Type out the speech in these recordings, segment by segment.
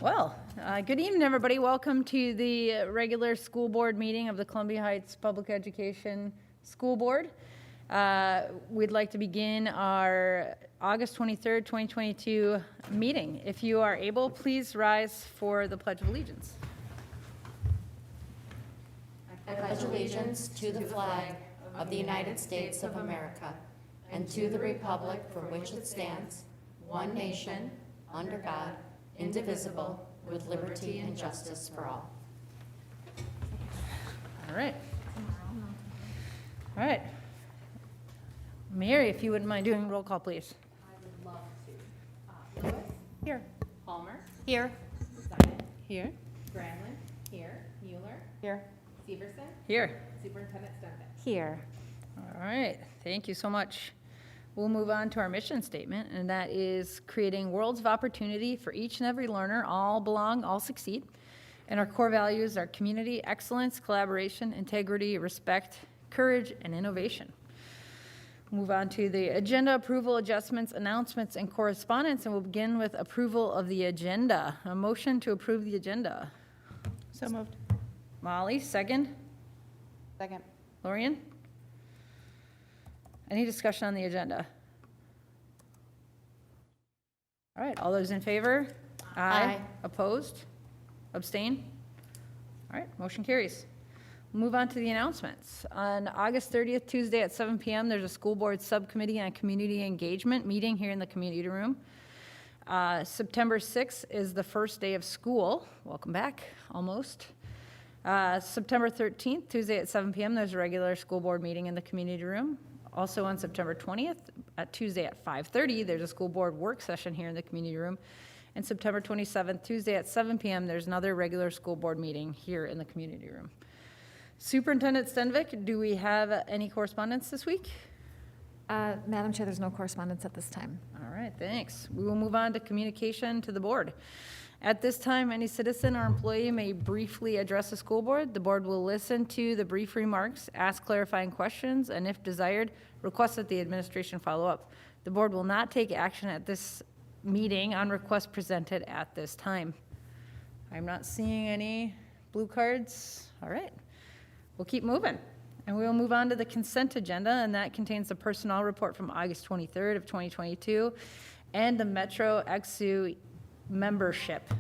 Well, good evening, everybody. Welcome to the regular school board meeting of the Columbia Heights Public Education School Board. We'd like to begin our August 23rd, 2022 meeting. If you are able, please rise for the Pledge of Allegiance. I pledge allegiance to the flag of the United States of America and to the republic for which it stands, one nation, under God, indivisible, with liberty and justice for all. All right. All right. Mary, if you wouldn't mind doing roll call, please. I would love to. Lewis? Here. Palmer? Here. Simon? Here. Granlund? Here. Mueller? Here. Severson? Here. Superintendent Stenbeck? Here. All right. Thank you so much. We'll move on to our mission statement, and that is creating worlds of opportunity for each and every learner. All belong, all succeed. And our core values are community, excellence, collaboration, integrity, respect, courage, and innovation. Move on to the agenda approval, adjustments, announcements, and correspondence, and we'll begin with approval of the agenda. A motion to approve the agenda. So moved. Molly, second. Second. Lorian? Any discussion on the agenda? All right, all those in favor? Aye. Opposed? Abstain? All right, motion carries. We'll move on to the announcements. On August 30th, Tuesday at 7 p.m., there's a school board subcommittee on community engagement meeting here in the community room. September 6th is the first day of school. Welcome back, almost. September 13th, Tuesday at 7 p.m., there's a regular school board meeting in the community room. Also on September 20th, at Tuesday at 5:30, there's a school board work session here in the community room. And September 27th, Tuesday at 7 p.m., there's another regular school board meeting here in the community room. Superintendent Stenbeck, do we have any correspondence this week? Madam Chair, there's no correspondence at this time. All right, thanks. We will move on to communication to the board. At this time, any citizen or employee may briefly address the school board. The board will listen to the brief remarks, ask clarifying questions, and if desired, request that the administration follow up. The board will not take action at this meeting on requests presented at this time. I'm not seeing any blue cards. All right, we'll keep moving. And we'll move on to the consent agenda, and that contains the personnel report from August 23rd of 2022 and the Metro EXU membership,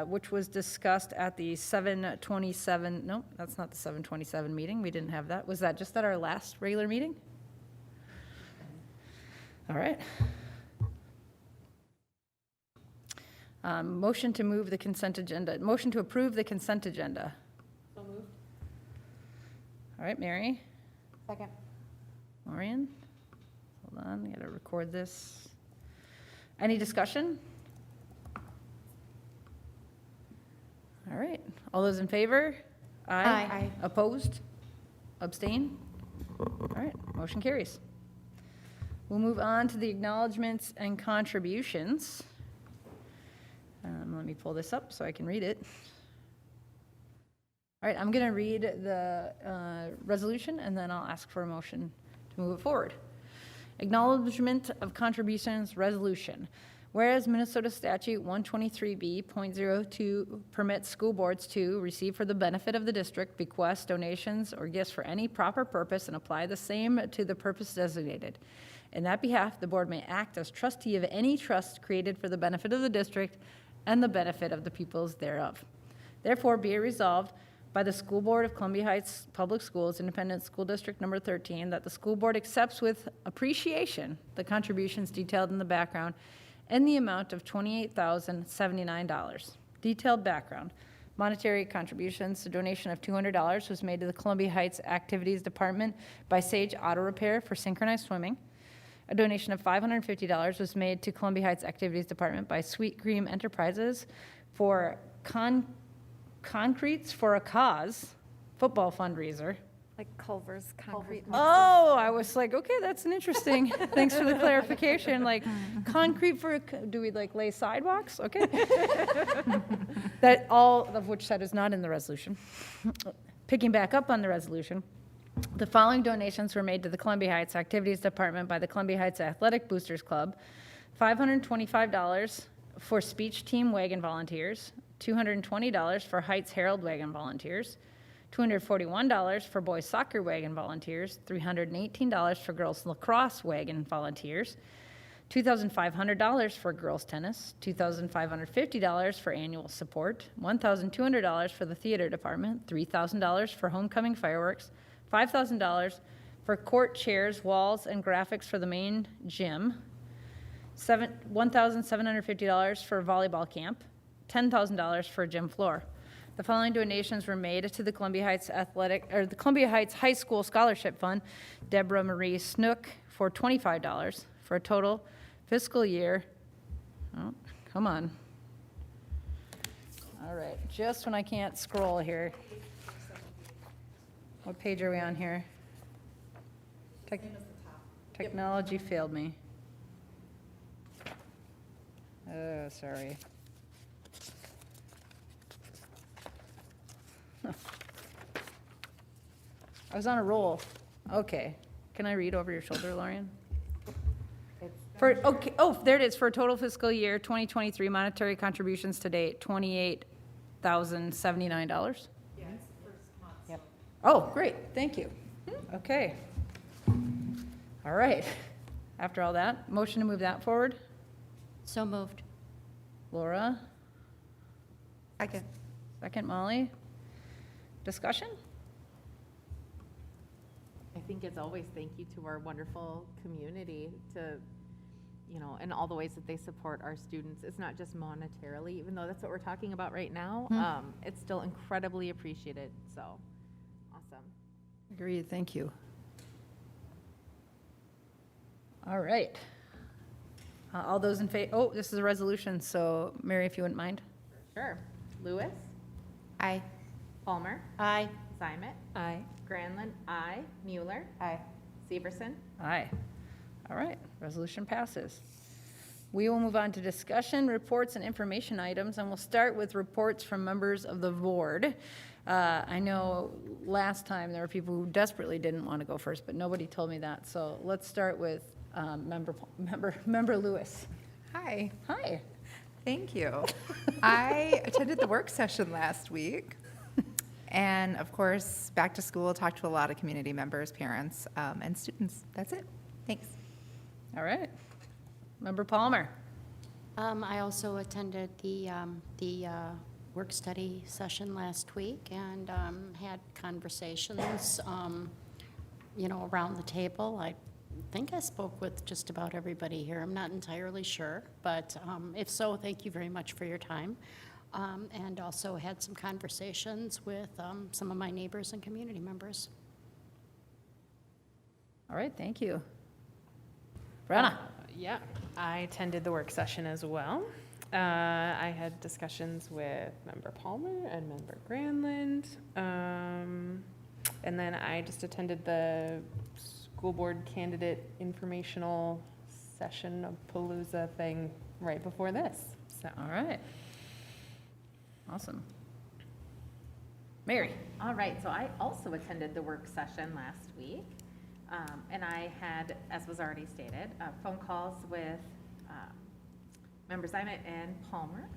which was discussed at the 7/27, no, that's not the 7/27 meeting. We didn't have that. Was that just at our last regular meeting? All right. Motion to move the consent agenda. Motion to approve the consent agenda. So moved. All right, Mary. Second. Maureen. Hold on, I gotta record this. Any discussion? All right, all those in favor? Aye. Opposed? Abstain? All right, motion carries. We'll move on to the acknowledgements and contributions. Let me pull this up so I can read it. All right, I'm going to read the resolution, and then I'll ask for a motion to move it forward. Acknowledgement of Contributions Resolution. Whereas Minnesota Statute 123B.02 permits school boards to receive for the benefit of the district, bequests, donations, or gifts for any proper purpose and apply the same to the purpose designated. In that behalf, the board may act as trustee of any trust created for the benefit of the district and the benefit of the peoples thereof. Therefore, be it resolved by the School Board of Columbia Heights Public Schools, Independent School District Number 13, that the school board accepts with appreciation the contributions detailed in the background in the amount of $28,079. Detailed background. Monetary contributions, a donation of $200 was made to the Columbia Heights Activities Department by Sage Auto Repair for synchronized swimming. A donation of $550 was made to Columbia Heights Activities Department by Sweet Cream Enterprises for Concretes for a Cause football fundraiser. Like Culver's concrete. Oh, I was like, okay, that's an interesting, thanks for the clarification. Like, concrete for, do we like lay sidewalks? Okay. That all of which that is not in the resolution. Picking back up on the resolution, the following donations were made to the Columbia Heights Activities Department by the Columbia Heights Athletic Boosters Club. $525 for Speech Team Wagon Volunteers, $220 for Heights Herald Wagon Volunteers, $241 for Boys Soccer Wagon Volunteers, $318 for Girls Lacrosse Wagon Volunteers, $2,500 for girls tennis, $2,550 for annual support, $1,200 for the theater department, $3,000 for homecoming fireworks, $5,000 for court chairs, walls, and graphics for the main gym, $1,750 for volleyball camp, $10,000 for gym floor. The following donations were made to the Columbia Heights High School Scholarship Fund. Deborah Marie Snook for $25 for a total fiscal year. Oh, come on. All right, just when I can't scroll here. What page are we on here? Technology failed me. Oh, sorry. I was on a roll. Okay. Can I read over your shoulder, Lorian? There it is. For total fiscal year 2023 monetary contributions to date, $28,079. Yes, first month. Yep. Oh, great. Thank you. Okay. All right. After all that, motion to move that forward. So moved. Laura, Second. second Molly. Discussion? I think as always, thank you to our wonderful community to, and all the ways that they support our students. It's not just monetarily, even though that's what we're talking about right now. It's still incredibly appreciated, so awesome. Agreed. Thank you. All right. All those in favor, this is a resolution, so Mary, if you wouldn't mind. Sure. Lewis, Aye. Palmer, Aye. Zimet, Aye. Granlund, aye. Mueller, Aye. Severson. Aye. All right, resolution passes. We will move on to discussion, reports, and information items, and we'll start with reports from members of the board. I know last time there were people who desperately didn't want to go first, but nobody told me that. So let's start with Member Lewis. Hi. Hi. Thank you. I attended the work session last week. And of course, back to school, talked to a lot of community members, parents, and students. That's it. Thanks. All right. Member Palmer. I also attended the work study session last week and had conversations, around the table. I think I spoke with just about everybody here. I'm not entirely sure, but if so, thank you very much for your time. And also had some conversations with some of my neighbors and community members. All right, thank you. Brenna. Yeah, I attended the work session as well. I had discussions with Member Palmer and Member Granlund. And then I just attended the school board candidate informational session of Palooza thing right before this. So, All right. Awesome. Mary. All right, so I also attended the work session last week. And I had, as was already stated, phone calls with Members Zimet and Palmer.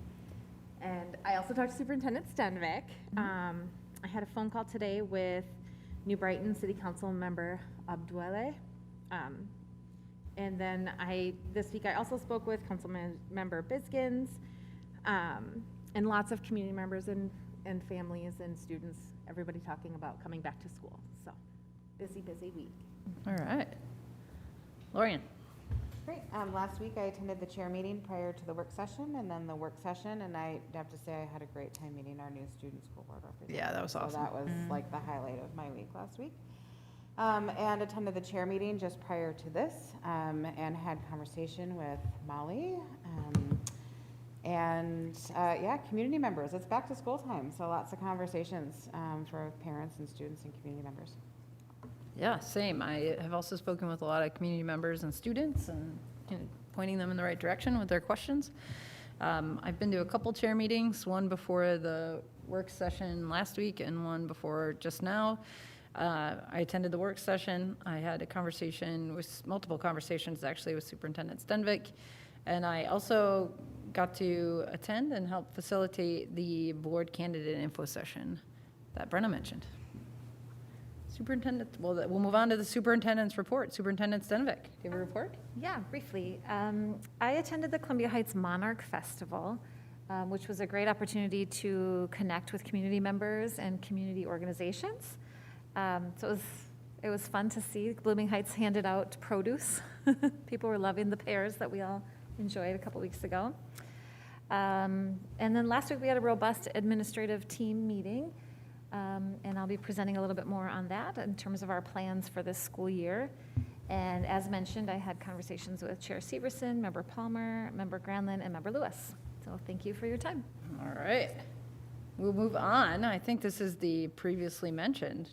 And I also talked to Superintendent Stenvik. I had a phone call today with New Brighton City Council member Abduele. And then this week I also spoke with Council member Biskins, and lots of community members and families and students, everybody talking about coming back to school. So busy week. All right. Lorian. Great. Last week I attended the chair meeting prior to the work session and then the work session, and I have to say I had a great time meeting our new student school board representative. Yeah, that was awesome. So that was like the highlight of my week last week. And attended the chair meeting just prior to this, and had conversation with Molly. Community members. It's back to school time, so lots of conversations for parents and students and community members. Yeah, same. I have also spoken with a lot of community members and students and pointing them in the right direction with their questions. I've been to a couple chair meetings, one before the work session last week and one before just now. I attended the work session. I had multiple conversations actually with Superintendent Stenvik. And I also got to attend and help facilitate the board candidate info session that Brenna mentioned. Superintendent, well, we'll move on to the superintendent's report. Superintendent Stenvick, do you have a report? Yeah, briefly. I attended the Columbia Heights Monarch Festival, which was a great opportunity to connect with community members and community organizations. So it was fun to see. Blooming Heights handed out produce. People were loving the pears that we all enjoyed a couple weeks ago. And then last week we had a robust administrative team meeting. And I'll be presenting a little bit more on that in terms of our plans for this school year. And as mentioned, I had conversations with Chair Severson, Member Palmer, Member Granlund, and Member Lewis. So thank you for your time. All right. We'll move on. I think this is the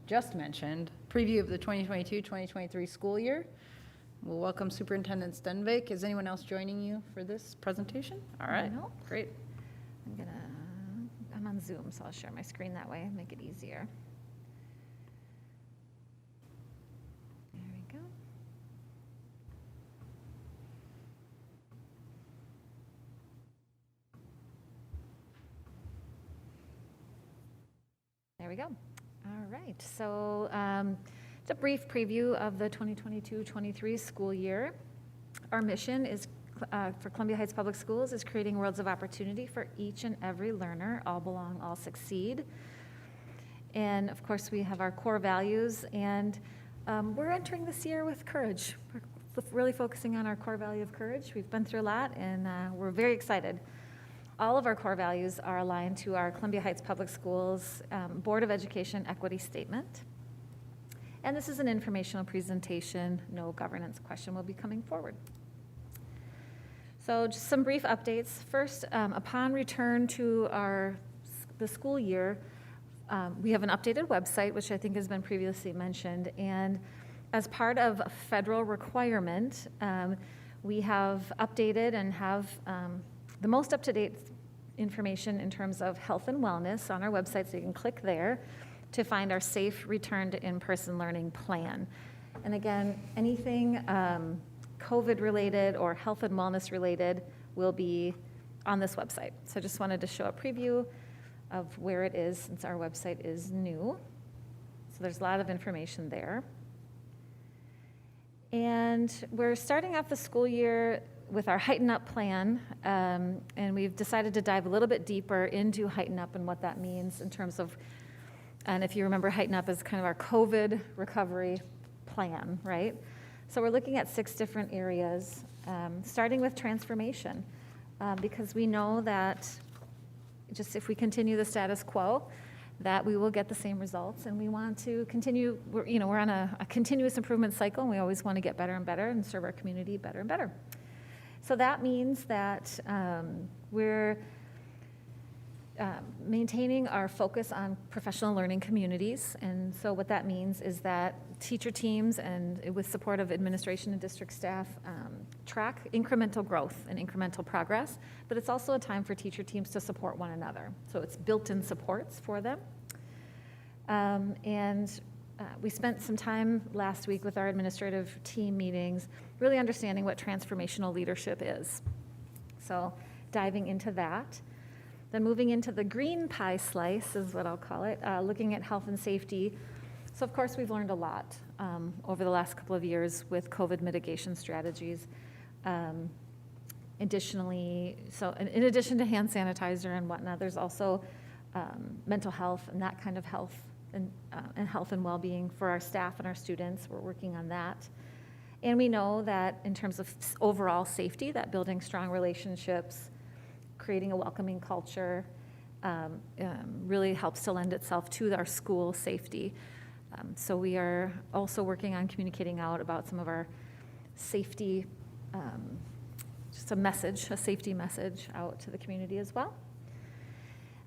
just mentioned, preview of the 2022-2023 school year. We'll welcome Superintendent Stenvick. Is anyone else joining you for this presentation? All right, No. great. I'm on Zoom, so I'll share my screen that way, make it easier. There we go. There we go. All right, so it's a brief preview of the 2022-23 school year. Our mission is for Columbia Heights Public Schools is creating worlds of opportunity for each and every learner. All belong, all succeed. And of course, we have our core values, and we're entering this year with courage. We're really focusing on our core value of courage. We've been through a lot, and we're very excited. All of our core values are aligned to our Columbia Heights Public Schools Board of Education Equity Statement. And this is an informational presentation. No governance question will be coming forward. So just some brief updates. First, upon return to the school year, we have an updated website, which I think has been previously mentioned. And as part of a federal requirement, we have updated and have the most up-to-date information in terms of health and wellness on our website, so you can click there to find our safe return to in-person learning plan. And again, anything COVID-related or health and wellness-related will be on this website. So I just wanted to show a preview of where it is since our website is new. So there's a lot of information there. And we're starting off the school year with our Heighten Up plan, and we've decided to dive a little bit deeper into Heighten Up and what that means in terms of, and if you remember, Heighten Up is kind of our COVID recovery plan, right? So we're looking at 6 different areas, starting with transformation, because we know that just if we continue the status quo, that we will get the same results, and we want to continue. We're on a continuous improvement cycle, and we always want to get better and better and serve our community better and better. So that means that we're maintaining our focus on professional learning communities. And so what that means is that teacher teams and with support of administration and district staff track incremental growth and incremental progress, but it's also a time for teacher teams to support one another. So it's built-in supports for them. We spent some time last week with our administrative team meetings really understanding what transformational leadership is. So diving into that. Then moving into the green pie slice is what I'll call it, looking at health and safety. So of course we've learned a lot over the last couple of years with COVID mitigation strategies. Additionally, so in addition to hand sanitizer and whatnot, there's also mental health and that kind of health and health and well-being for our staff and our students. We're working on that. And we know that in terms of overall safety, that building strong relationships, creating a welcoming culture really helps to lend itself to our school safety. So we are also working on communicating out about some of our safety, just a safety message out to the community as well.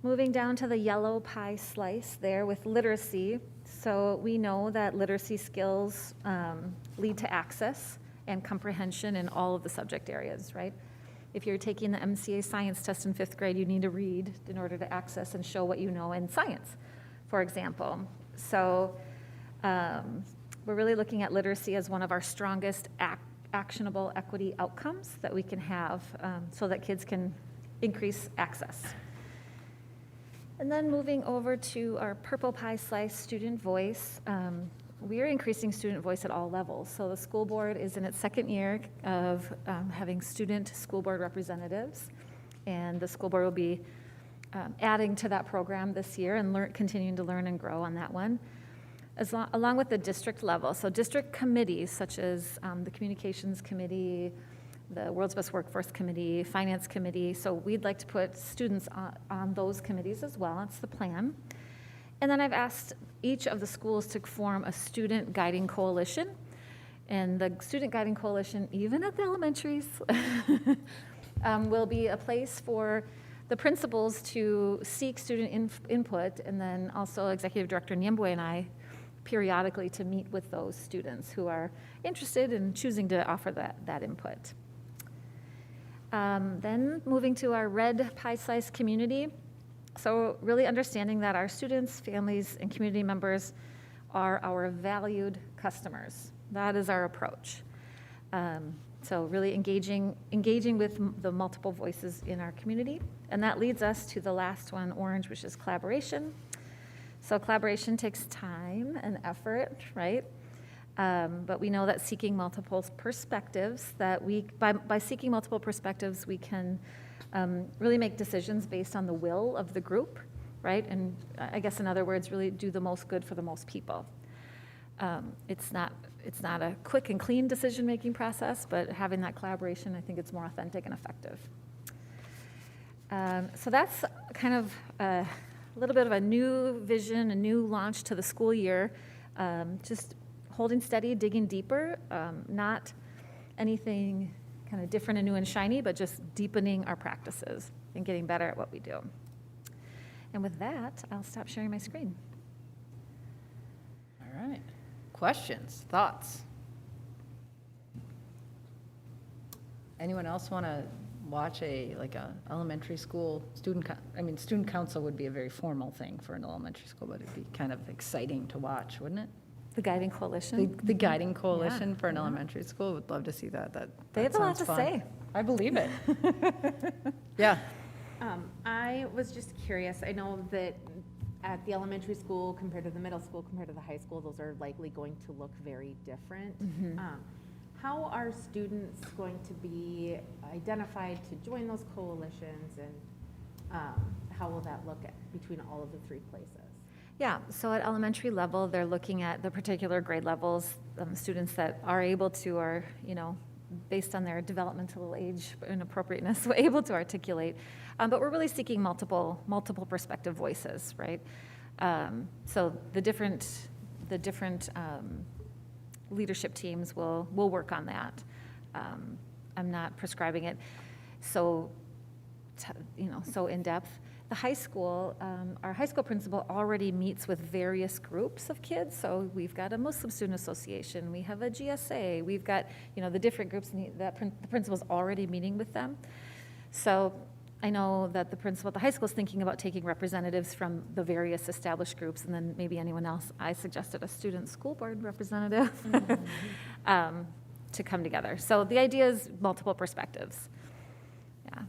Moving down to the yellow pie slice there with literacy. So we know that literacy skills lead to access and comprehension in all of the subject areas, right? If you're taking the MCA science test in 5th grade, you need to read in order to access and show what you know in science, for example. So we're really looking at literacy as one of our strongest actionable equity outcomes that we can have so that kids can increase access. And then moving over to our Purple Pie Slice student voice, we are increasing student voice at all levels. So the school board is in its second year of having student school board representatives, and the school board will be adding to that program this year and continuing to learn and grow on that one, along with the district level. So district committees such as the Communications Committee, the World's Best Workforce Committee, Finance Committee. So we'd like to put students on those committees as well. That's the plan. And then I've asked each of the schools to form a student guiding coalition. And the student guiding coalition, even at the elementaries, will be a place for the principals to seek student input, and then also Executive Director Nyembwe and I periodically to meet with those students who are interested in choosing to offer that input. Then moving to our Red Pie Slice community. So really understanding that our students, families, and community members are our valued customers. That is our approach. So really engaging with the multiple voices in our community. And that leads us to the last one, orange, which is collaboration. So collaboration takes time and effort, right? But we know that seeking multiple perspectives, by seeking multiple perspectives, we can really make decisions based on the will of the group, right? And I guess in other words, really do the most good for the most people. It's not a quick and clean decision-making process, but having that collaboration, I think it's more authentic and effective. So that's kind of a little bit of a new vision, a new launch to the school year. Just holding steady, digging deeper, not anything kind of different and new and shiny, but just deepening our practices and getting better at what we do. And with that, I'll stop sharing my screen. All right. Questions, thoughts? Anyone else want to watch a elementary school student council would be a very formal thing for an elementary school, but it'd be kind of exciting to watch, wouldn't it? The guiding coalition. The guiding coalition for an yeah. elementary school, would love to see that. They have a lot to say. I believe it. Yeah. I was just curious, I know that at the elementary school compared to the middle school, compared to the high school, those are likely going to look very different. How are students going to be identified to join those coalitions, and how will that look between all of the three places? Yeah, so at elementary level, they're looking at the particular grade levels, students that are able to, or, based on their developmental age and appropriateness, able to articulate. But we're really seeking multiple perspective voices, right? So the different leadership teams will work on that. I'm not prescribing it so in depth. The high school, our high school principal already meets with various groups of kids. So we've got a Muslim Student Association, we have a GSA, we've got, the different groups, and the principal's already meeting with them. So I know that the principal at the high school is thinking about taking representatives from the various established groups, and then maybe anyone else. I suggested a student school board representative to come together. So the idea is multiple perspectives. Yeah.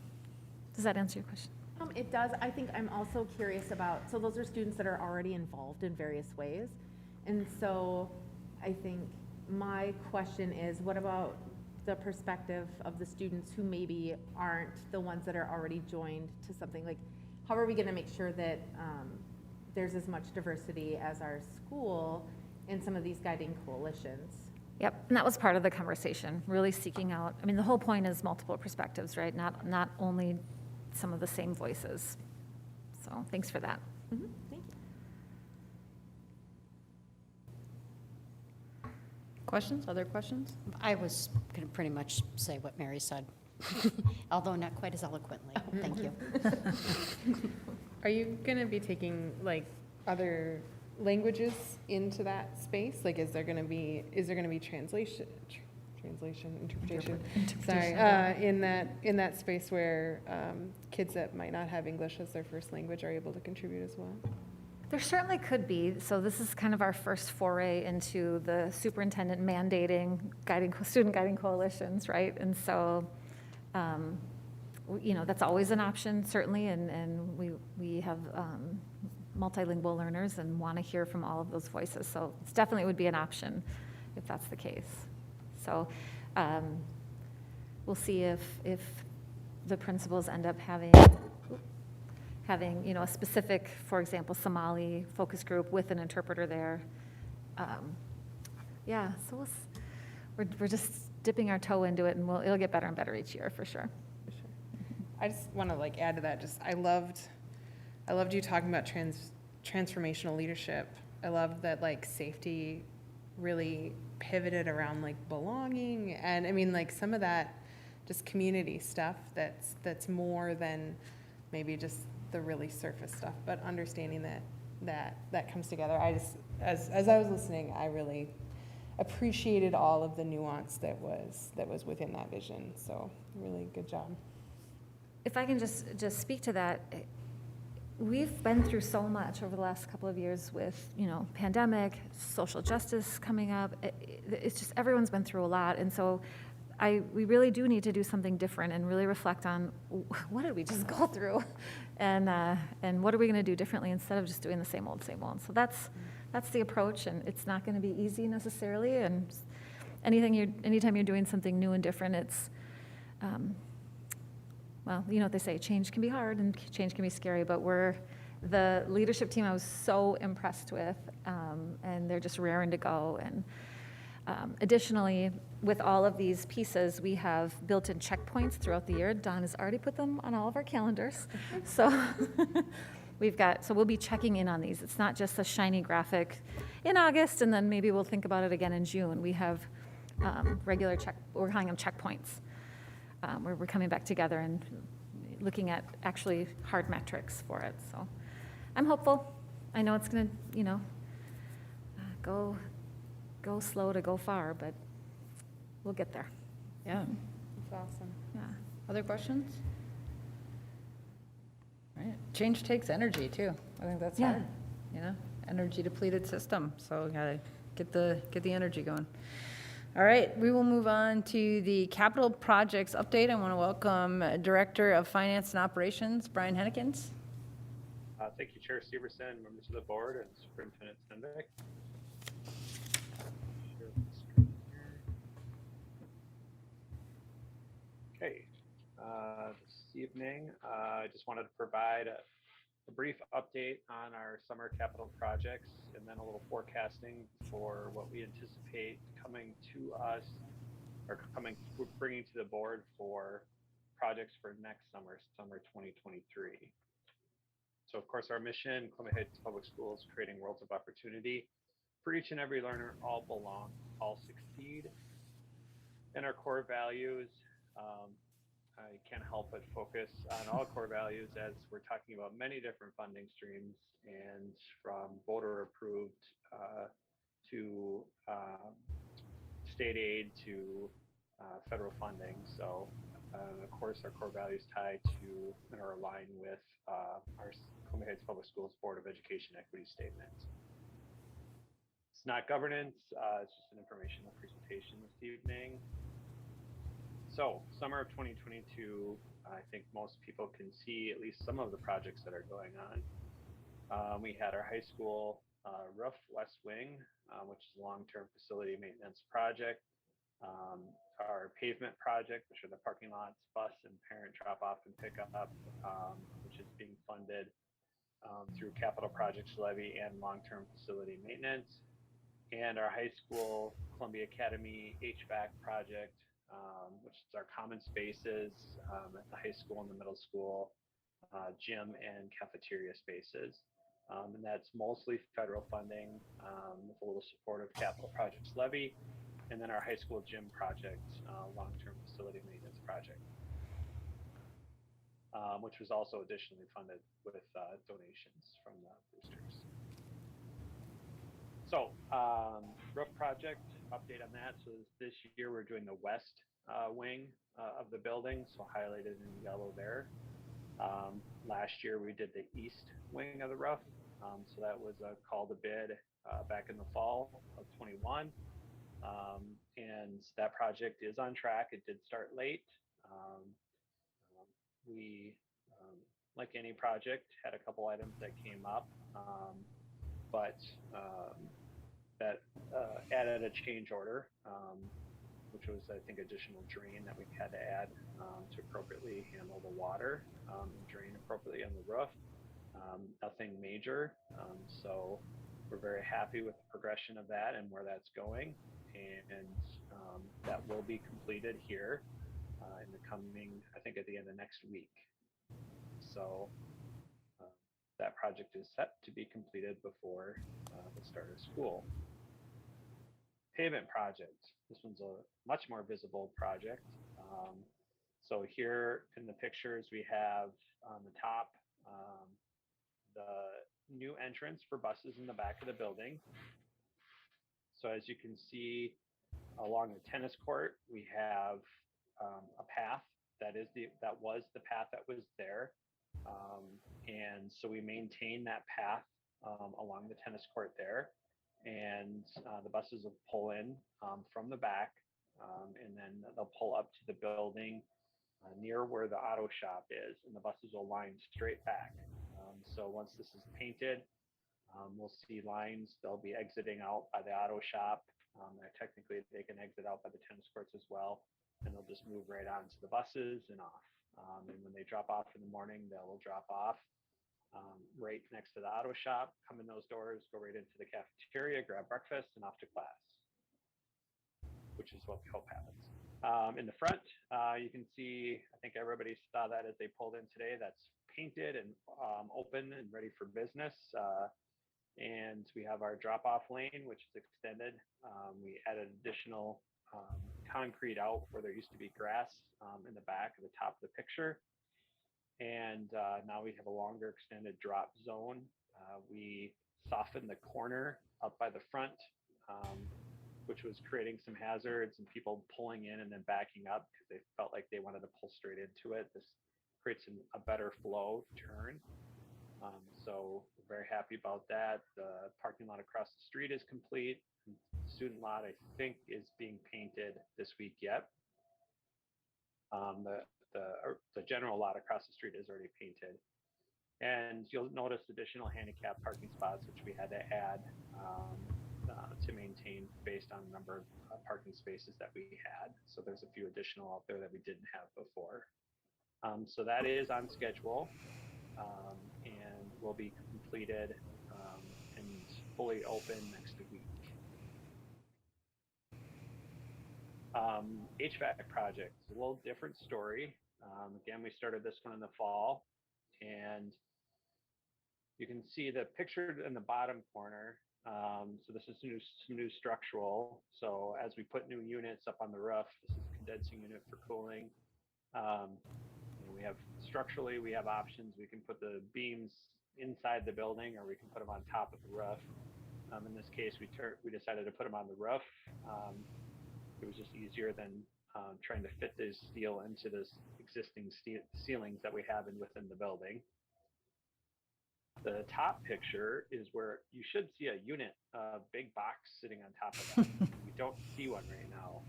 Does that answer your question? It does. I think I'm also curious about, so those are students that are already involved in various ways. And so I think my question is, what about the perspective of the students who maybe aren't the ones that are already joined to something? Like, how are we going to make sure that there's as much diversity as our school in some of these guiding coalitions? Yep, and that was part of the conversation, really seeking out, the whole point is multiple perspectives, right? Not only some of the same voices. So thanks for that. Mm-hmm. Thank you. Questions, other questions? I was going to pretty much say what Mary said, although not quite as eloquently. Thank you. Are you going to be taking other languages into that space? Is there going to be translation, interpretation. Sorry, in that space where kids that might not have English as their first language are able to contribute as well? There certainly could be. So this is kind of our first foray into the superintendent mandating student guiding coalitions, right? And so that's always an option, certainly, and we have multilingual learners and want to hear from all of those voices. So it's definitely would be an option if that's the case. So we'll see if the principals end up having a specific, for example, Somali focus group with an interpreter there. Yeah, so we're just dipping our toe into it, and it'll get better and better each year for sure. For sure. I just want to like add to that, I loved you talking about transformational leadership. I loved that like safety really pivoted around like belonging, and I mean like some of that just community stuff that's more than maybe just the really surface stuff, but understanding that comes together. I just, as I was listening, I really appreciated all of the nuance that was within that vision. So really good job. If I can just speak to that, we've been through so much over the last couple of years with, pandemic, social justice coming up. It's just everyone's been through a lot, and so we really do need to do something different and really reflect on what did we just go through, and what are we going to do differently instead of just doing the same old, same old. So that's the approach, and it's not going to be easy necessarily. And anytime you're doing something new and different, it's well, you know what they say, change can be hard and change can be scary, but the leadership team I was so impressed with, and they're just raring to go. And additionally, with all of these pieces, we have built-in checkpoints throughout the year. Dawn has already put them on all of our calendars. So so we'll be checking in on these. It's not just a shiny graphic in August, and then maybe we'll think about it again in June. We have we're calling them checkpoints, where we're coming back together and looking at actually hard metrics for it. So I'm hopeful. I know it's going to, go slow to go far, but we'll get there. Yeah. That's awesome. Yeah. Other questions? Right. Change takes energy too. I think that's Yeah. hard. Energy depleted system. So we gotta get the energy going. All right, we will move on to the capital projects update. I want to welcome Director of Finance and Operations, Brian Hennekins. Thank you, Chair Severson, members of the board, and Superintendent Stenbeck. Share the screen here. Okay, this evening, I just wanted to provide a brief update on our summer capital projects and then a little forecasting for what we anticipate coming to us or bringing to the board for projects for next summer 2023. So of course, our mission, Columbia Heights Public Schools, creating worlds of opportunity for each and every learner. All belong, all succeed. And our core values, I can't help but focus on all core values as we're talking about many different funding streams, and from voter approved to state aid to federal funding. So of course, our core values tie to and are aligned with our Columbia Heights Public Schools Board of Education Equity Statement. It's not governance, it's just an informational presentation this evening. So summer of 2022, I think most people can see at least some of the projects that are going on. We had our high school roof west wing, which is a long-term facility maintenance project. Our pavement project, which are the parking lots, bus and parent drop-off and pickup, which is being funded through capital projects levy and long-term facility maintenance. And our high school Columbia Academy HVAC project, which is our common spaces at the high school and the middle school, gym and cafeteria spaces. And that's mostly federal funding with a little support of capital projects levy. And then our high school gym project, long-term facility maintenance project, which was also additionally funded with donations from the boosters. So roof project update on that. So this year we're doing the west wing of the building, so highlighted in yellow there. Last year we did the east wing of the roof. So that was a call to bid back in the fall of 21. And that project is on track. It did start late. we, like any project, had a couple items that came up, but that added a change order, which was, I think, additional drain that we had to add to appropriately handle the water and drain appropriately on the roof. Nothing major. So we're very happy with the progression of that and where that's going. And that will be completed here in the coming, I think, at the end of next week. So that project is set to be completed before the start of school. Pavement project. This one's a much more visible project. So here in the pictures, we have on the top the new entrance for buses in the back of the building. So as you can see along the tennis court, we have a path that was the path that was there. And so we maintain that path along the tennis court there. And the buses will pull in from the back, and then they'll pull up to the building near where the auto shop is, and the buses will line straight back. So once this is painted, we'll see lines. They'll be exiting out by the auto shop. Technically, they can exit out by the tennis courts as well, and they'll just move right onto the buses and off. And when they drop off in the morning, they will drop off right next to the auto shop, come in those doors, go right into the cafeteria, grab breakfast, and off to class, which is what we hope happens. In the front, you can see, I think everybody saw that as they pulled in today, that's painted and open and ready for business. And we have our drop-off lane, which is extended. We added additional concrete out where there used to be grass in the back of the top of the picture. And now we have a longer extended drop zone. We softened the corner up by the front, which was creating some hazards and people pulling in and then backing up because they felt like they wanted to pull straight into it. This creates a better flow turn. So we're very happy about that. The parking lot across the street is complete. The student lot, I think, is being painted this week yet. The general lot across the street is already painted. And you'll notice additional handicap parking spots, which we had to add to maintain based on the number of parking spaces that we had. So there's a few additional out there that we didn't have before. So that is on schedule and will be completed and fully open next week. HVAC project, a little different story. Again, we started this one in the fall, and you can see the picture in the bottom corner. So this is some new structural. So as we put new units up on the roof, this is a condensing unit for cooling. We have structurally, we have options. We can put the beams inside the building, or we can put them on top of the roof. In this case, we decided to put them on the roof. It was just easier than trying to fit this steel into this existing ceilings that we have within the building. The top picture is where you should see a unit, a big box sitting on top of that. We don't see one right now.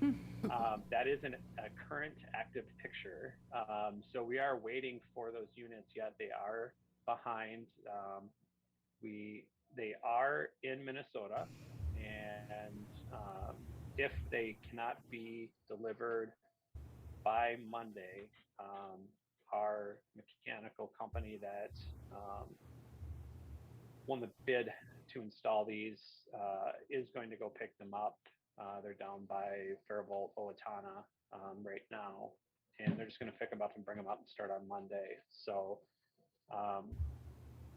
That is a current active picture. So we are waiting for those units yet. They are behind. They are in Minnesota, and if they cannot be delivered by Monday, our mechanical company that won the bid to install these is going to go pick them up. They're down by Faribault, Owatonna right now, and they're just going to pick them up and bring them up and start on Monday. So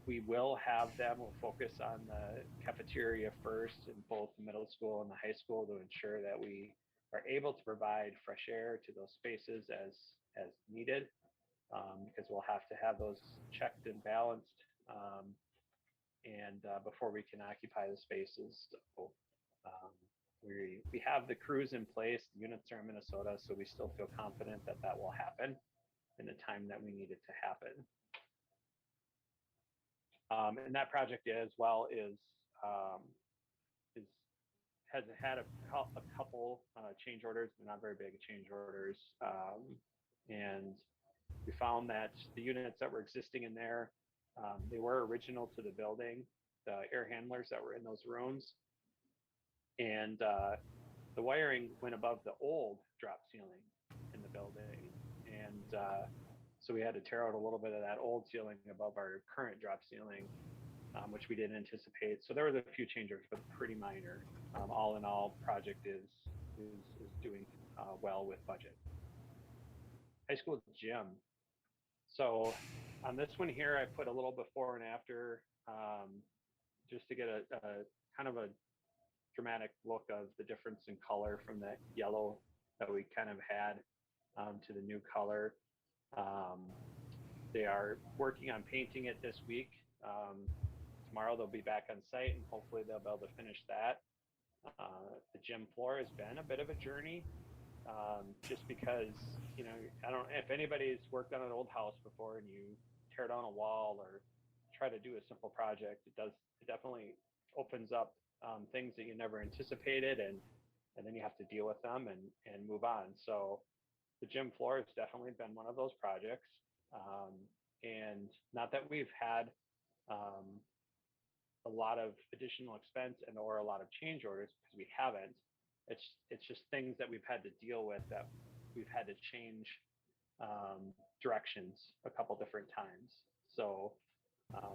we will have them. We'll focus on the cafeteria first in both the middle school and the high school to ensure that we are able to provide fresh air to those spaces as needed, because we'll have to have those checked and balanced and before we can occupy the spaces. So, we have the crews in place. The units are in Minnesota, so we still feel confident that that will happen in the time that we need it to happen. And that project as well has had a couple change orders, but not very big change orders. And we found that the units that were existing in there, they were original to the building, the air handlers that were in those rooms. And the wiring went above the old drop ceiling in the building. And so we had to tear out a little bit of that old ceiling above our current drop ceiling, which we didn't anticipate. So there was a few changes, but pretty minor. All in all, project is doing well with budget. High school gym. So on this one here, I put a little before and after, just to get a kind of a dramatic look of the difference in color from that yellow that we kind of had to the new color. They are working on painting it this week. Tomorrow they'll be back on site and hopefully they'll be able to finish that. The gym floor has been a bit of a journey, just because, you know, I don't know if anybody's worked on an old house before and you tear down a wall or try to do a simple project, it definitely opens up things that you never anticipated, and then you have to deal with them and move on. So the gym floor has definitely been one of those projects, and not that we've had a lot of additional expense and or a lot of change orders, because we haven't. It's just things that we've had to deal with, that we've had to change directions a couple different times. So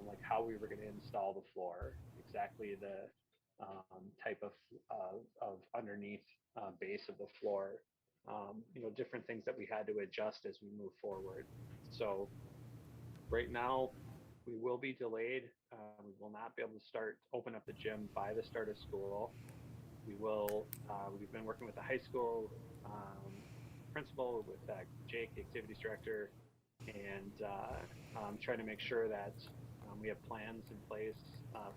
like how we were going to install the floor, exactly the type of underneath base of the floor, you know, different things that we had to adjust as we move forward. So right now we will be delayed. We will not be able to open up the gym by the start of school. We've been working with the high school principal, with Jake, the activities director, and trying to make sure that we have plans in place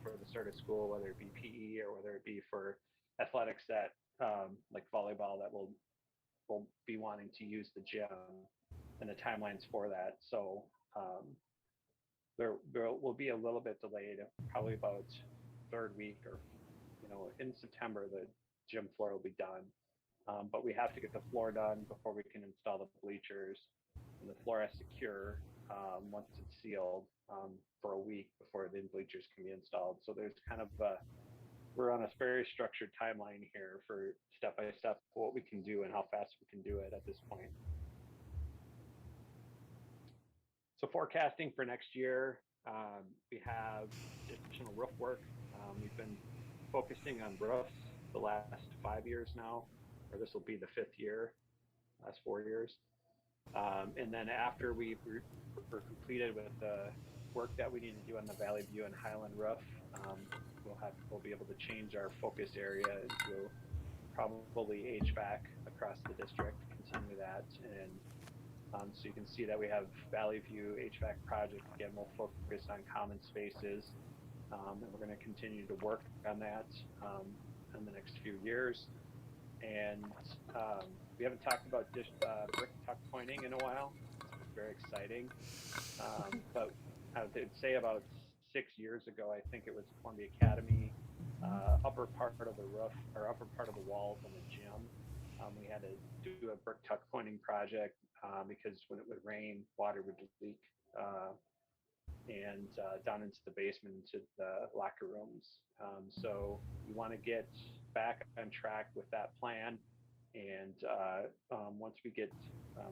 for the start of school, whether it be PE or whether it be for athletics that like volleyball, that will be wanting to use the gym, and the timelines for that. So there will be a little bit delayed, probably about third week, or, you know, in September, the gym floor will be done. But we have to get the floor done before we can install the bleachers, and the floor has to cure once it's sealed for a week before the bleachers can be installed. So there's kind of we're on a very structured timeline here for step by step what we can do and how fast we can do it at this point. So forecasting for next year, we have additional roof work. We've been focusing on roofs the last 5 years now, or this will be the 5th year, last 4 years. And then after we're completed with the work that we need to do on the Valley View and Highland roof, we'll be able to change our focus area into probably HVAC across the district, continue that. And so you can see that we have Valley View HVAC project. Again, we'll focus on common spaces, and we're going to continue to work on that in the next few years. And we haven't talked about brick tuck pointing in a while. It's very exciting. But I would say about 6 years ago, I think it was Columbia Academy, upper part of the roof, or upper part of the walls on the gym. We had to do a brick tuck pointing project because when it would rain, water would leak and down into the basement, into the locker rooms. So we want to get back on track with that plan. And once we get,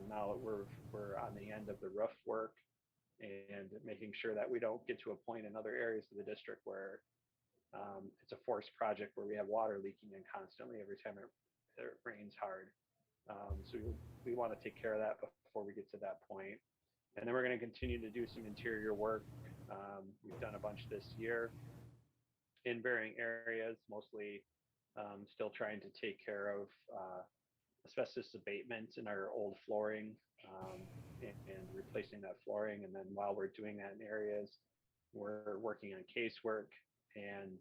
now that we're on the end of the roof work, and making sure that we don't get to a point in other areas of the district where it's a forced project where we have water leaking in constantly every time it rains hard. So we want to take care of that before we get to that point. And then we're going to continue to do some interior work. We've done a bunch this year in varying areas, mostly still trying to take care of asbestos abatement in our old flooring, and replacing that flooring. And then while we're doing that in areas, we're working on casework, and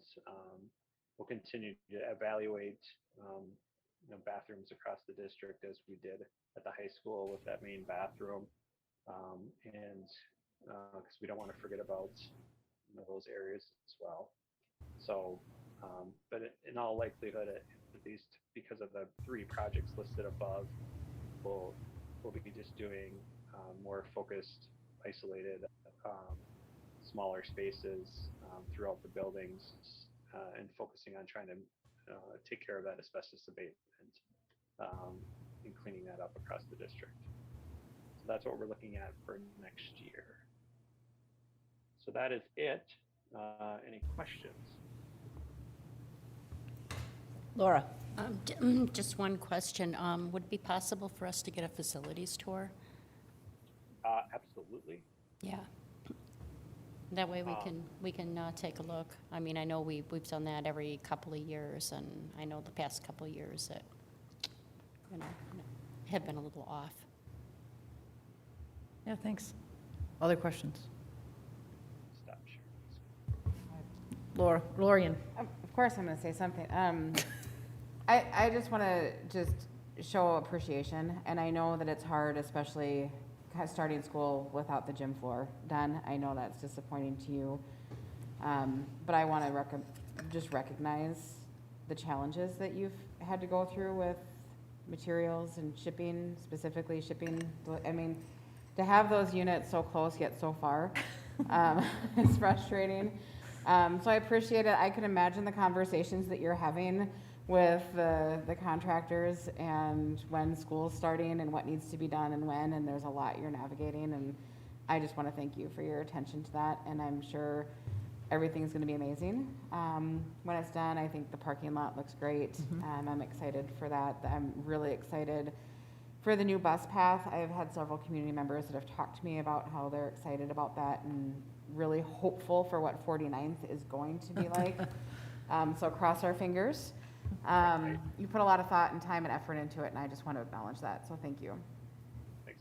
we'll continue to evaluate bathrooms across the district, as we did at the high school with that main bathroom, and because we don't want to forget about those areas as well. So but in all likelihood, at least because of the 3 projects listed above, we'll be just doing more focused, isolated, smaller spaces throughout the buildings, and focusing on trying to take care of that asbestos abatement and cleaning that up across the district. So that's what we're looking at for next year. So that is it. Any questions? Laura? Just one question. Would it be possible for us to get a facilities tour? Absolutely. Yeah. That way we can take a look. I mean, I know we've done that every couple of years, and I know the past couple of years that, have been a little off. Yeah, thanks. Other questions? Stop sharing. Lorian? Of course, I'm going to say something. I just want to show appreciation, and I know that it's hard, especially starting school without the gym floor done. I know that's disappointing to you, but I want to just recognize the challenges that you've had to go through with materials and shipping, specifically shipping. I mean, to have those units so close yet so far is frustrating. So I appreciate it. I can imagine the conversations that you're having with the contractors and when school's starting and what needs to be done and when, and there's a lot you're navigating, and I just want to thank you for your attention to that, and I'm sure everything's going to be amazing. When it's done, I think the parking lot looks great. I'm excited for that. I'm really excited for the new bus path. I've had several community members that have talked to me about how they're excited about that and really hopeful for what 49th is going to be like. So cross our fingers. You put a lot of thought and time and effort into it, and I just want to acknowledge that. So thank you. Thanks.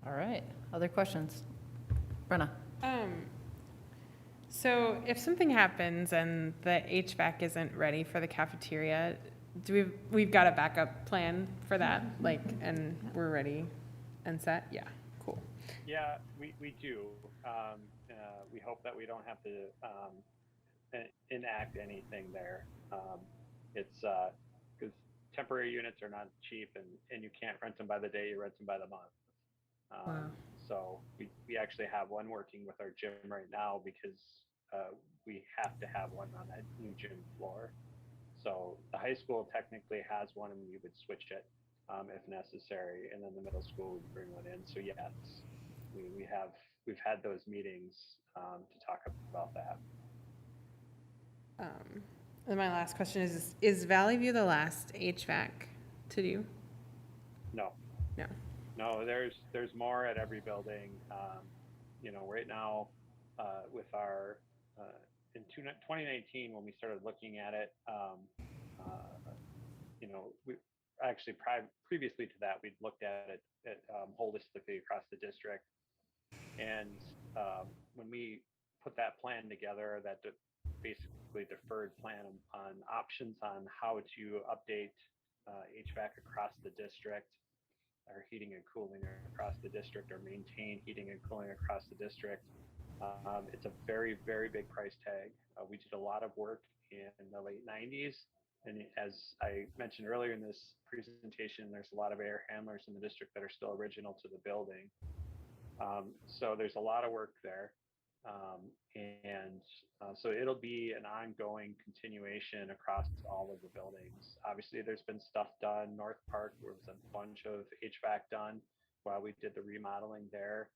All right. Other questions? Brenna? So if something happens and the HVAC isn't ready for the cafeteria, we've got a backup plan for that, like, and we're ready and set? Yeah, cool. Yeah, we do. We hope that we don't have to enact anything there. It's because temporary units are not cheap, and you can't rent them by the day, you rent them by the month. Wow. So we actually have one working with our gym right now because we have to have one on that new gym floor. So the high school technically has one, and we would switch it if necessary, and then the middle school would bring one in. So yes, we've had those meetings to talk about that. And my last question is Valley View the last HVAC to do? No. No. No, there's more at every building. Right now, with our in 2019 when we started looking at it, we actually previously to that we'd looked at it holistically across the district, and when we put that plan together, that basically deferred plan on options on how to update HVAC across the district, or heating and cooling across the district, or maintain heating and cooling across the district. It's a very, very big price tag. We did a lot of work in the late 90s. And as I mentioned earlier in this presentation, there's a lot of air handlers in the district that are still original to the building. So there's a lot of work there. So it'll be an ongoing continuation across all of the buildings. Obviously, there's been stuff done. North Park, there was a bunch of HVAC done while we did the remodeling there.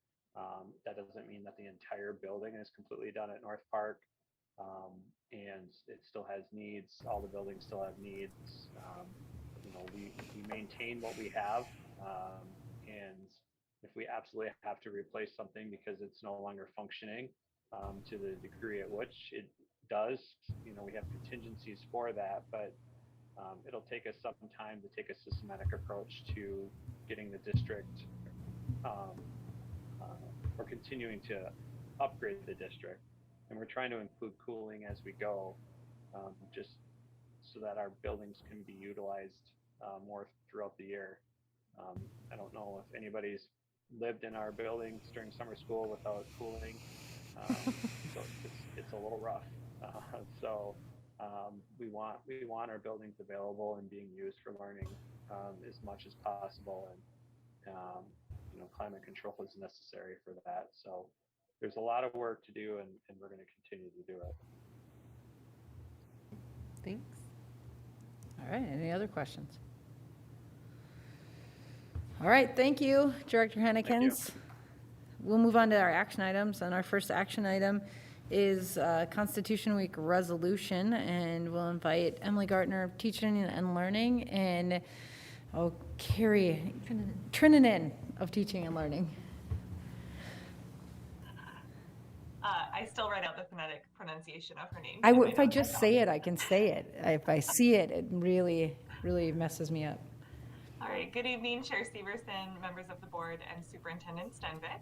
That doesn't mean that the entire building is completely done at North Park. And it still has needs. All the buildings still have needs. We maintain what we have. And if we absolutely have to replace something because it's no longer functioning to the degree at which it does, we have contingencies for that, but it'll take us some time to take a systematic approach to getting the district or continuing to upgrade the district. And we're trying to include cooling as we go, just so that our buildings can be utilized more throughout the year. I don't know if anybody's lived in our buildings during summer school without cooling, so it's a little rough. We want our buildings available and being used for learning as much as possible, climate control is necessary for that. So there's a lot of work to do, and we're going to continue to do it. Thanks. All right, any other questions? All right, thank you, Director Hennekens. We'll move on to our action items, and our first action item is Constitution Week resolution, and we'll invite Emily Gartner of Teaching and Learning and Carrie Trinnanen of Teaching and Learning. I still write out the phonetic pronunciation of her name. If I just say it, I can say it. If I see it, it really, really messes me up. All right. Good evening, Chair Severson, members of the board, and Superintendent Stenvick.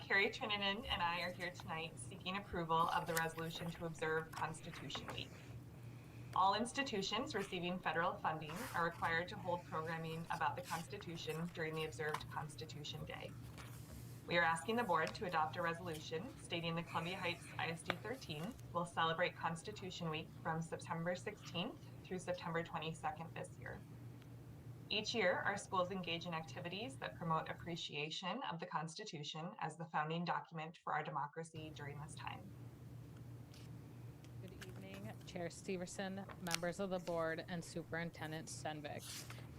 Carrie Trinnanen and I are here tonight seeking approval of the resolution to observe Constitution Week. All institutions receiving federal funding are required to hold programming about the Constitution during the observed Constitution Day. We are asking the board to adopt a resolution stating the Columbia Heights ISD 13 will celebrate Constitution Week from September 16th through September 22nd this year. Each year, our schools engage in activities that promote appreciation of the Constitution as the founding document for our democracy during this time. Good evening, Chair Severson, members of the board, and Superintendent Stenvick.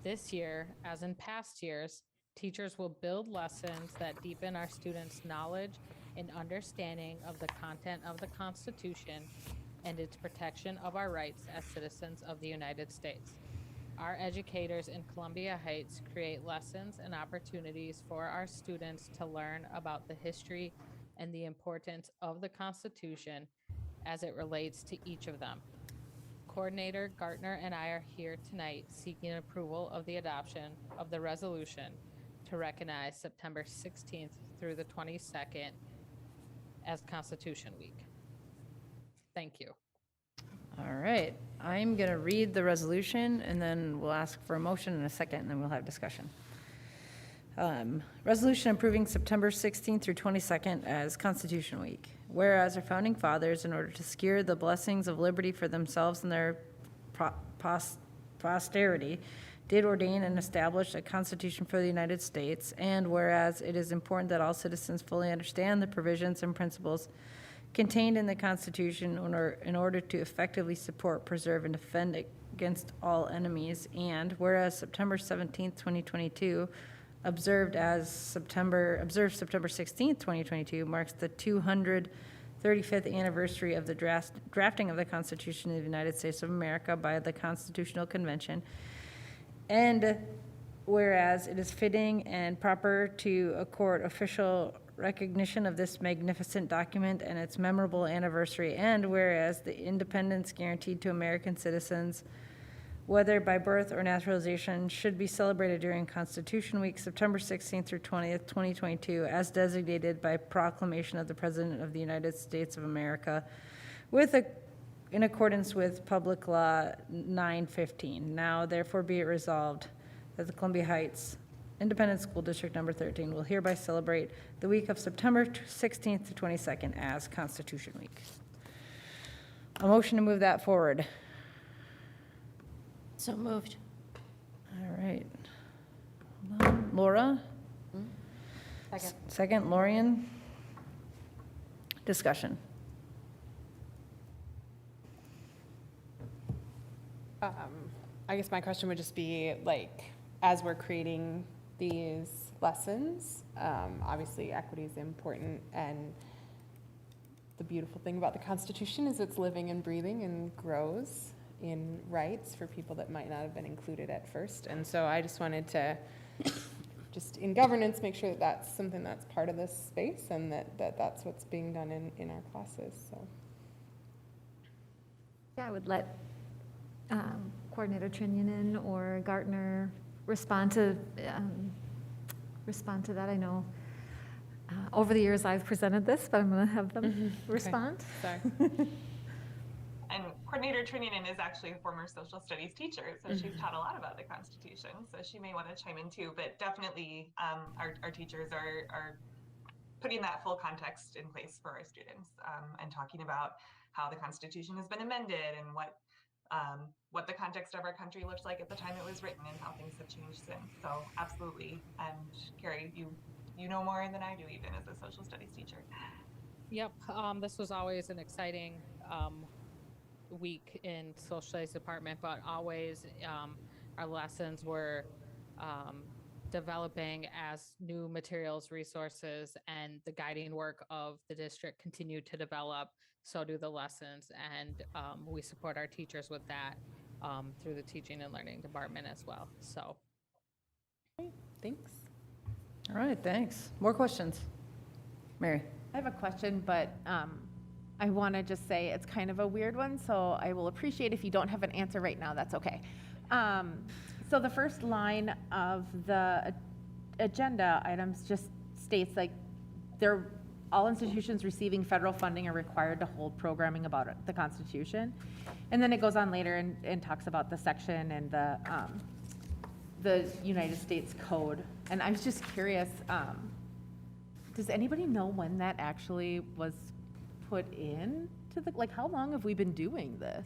This year, as in past years, teachers will build lessons that deepen our students' knowledge and understanding of the content of the Constitution and its protection of our rights as citizens of the United States. Our educators in Columbia Heights create lessons and opportunities for our students to learn about the history and the importance of the Constitution as it relates to each of them. Coordinator Gartner and I are here tonight seeking approval of the adoption of the resolution to recognize September 16th through the 22nd as Constitution Week. Thank you. All right, I'm going to read the resolution, and then we'll ask for a motion in a second, and then we'll have discussion. Resolution approving September 16th through 22nd as Constitution Week. Whereas our founding fathers, in order to secure the blessings of liberty for themselves and their posterity, did ordain and establish a Constitution for the United States, and whereas it is important that all citizens fully understand the provisions and principles contained in the Constitution in order to effectively support, preserve, and defend against all enemies, and whereas September 17th, 2022, observed September 16th, 2022, marks the 235th anniversary of the drafting of the Constitution of the United States of America by the Constitutional Convention. And whereas it is fitting and proper to accord official recognition of this magnificent document and its memorable anniversary, and whereas the independence guaranteed to American citizens, whether by birth or naturalization, should be celebrated during Constitution Week, September 16th through 20th, 2022, as designated by proclamation of the President of the United States of America, in accordance with Public Law 915. Now, therefore, be it resolved that the Columbia Heights Independent School District Number 13 will hereby celebrate the week of September 16th to 22nd as Constitution Week. A motion to move that forward. So moved. All right. Hold on. Laura? Second. Second, Lorian. Discussion. I guess my question would just be, like, as we're creating these lessons, obviously equity is important, and the beautiful thing about the Constitution is it's living and breathing and grows in rights for people that might not have been included at first. And so I just wanted to, just in governance, make sure that that's something that's part of this space, and that's what's being done in our classes, so. Yeah, I would let Coordinator Trinnanen or Gartner respond to that. I know over the years I've presented this, but I'm going to have them respond. Sorry. And Coordinator Trinnanen is actually a former social studies teacher, so she's taught a lot about the Constitution, so she may want to chime in too, but definitely our teachers are putting that full context in place for our students, and talking about how the Constitution has been amended and what what the context of our country looked like at the time it was written and how things have changed since. So absolutely. And Carrie, you know more than I do even as a social studies teacher. Yep, this was always an exciting week in social studies department, but always our lessons were developing as new materials, resources, and the guiding work of the district continued to develop. So do the lessons, and we support our teachers with that through the teaching and learning department as well. So, Thanks. All right, thanks. More questions? Mary? I have a question, but I want to just say it's kind of a weird one, so I will appreciate if you don't have an answer right now, that's okay. So the first line of the agenda items just states like all institutions receiving federal funding are required to hold programming about the Constitution. And then it goes on later and talks about the section and the United States Code. And I was just curious, does anybody know when that actually was put in to like how long have we been doing this?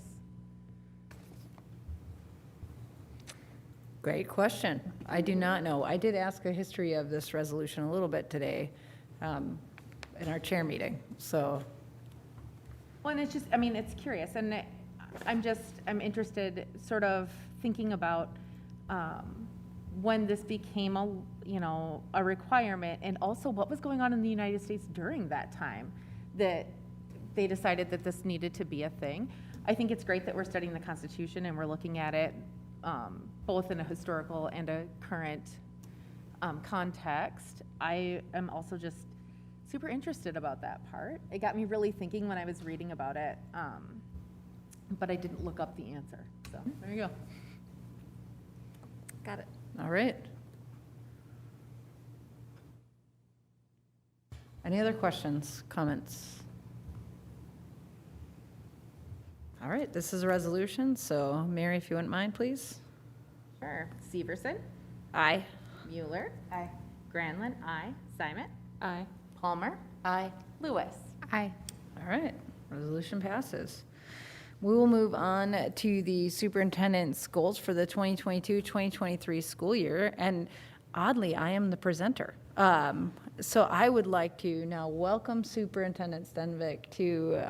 Great question. I do not know. I did ask a history of this resolution a little bit today in our chair meeting, so. Well, and it's just, I mean, it's curious, and I'm interested, sort of thinking about when this became a requirement, and also what was going on in the United States during that time that they decided that this needed to be a thing. I think it's great that we're studying the Constitution and we're looking at it both in a historical and a current context. I am also just super interested about that part. It got me really thinking when I was reading about it, but I didn't look up the answer. So there you go. Got it. All right. Any other questions, comments? All right, this is a resolution, so Mary, if you wouldn't mind, please. Sure. Severson, Aye. Mueller, Aye. Granlund, aye. Simon, aye. Palmer, Aye. Lewis. Aye. All right, resolution passes. We will move on to the superintendent's goals for the 2022-2023 school year, and oddly, I am the presenter. So I would like to now welcome Superintendent Stenvik to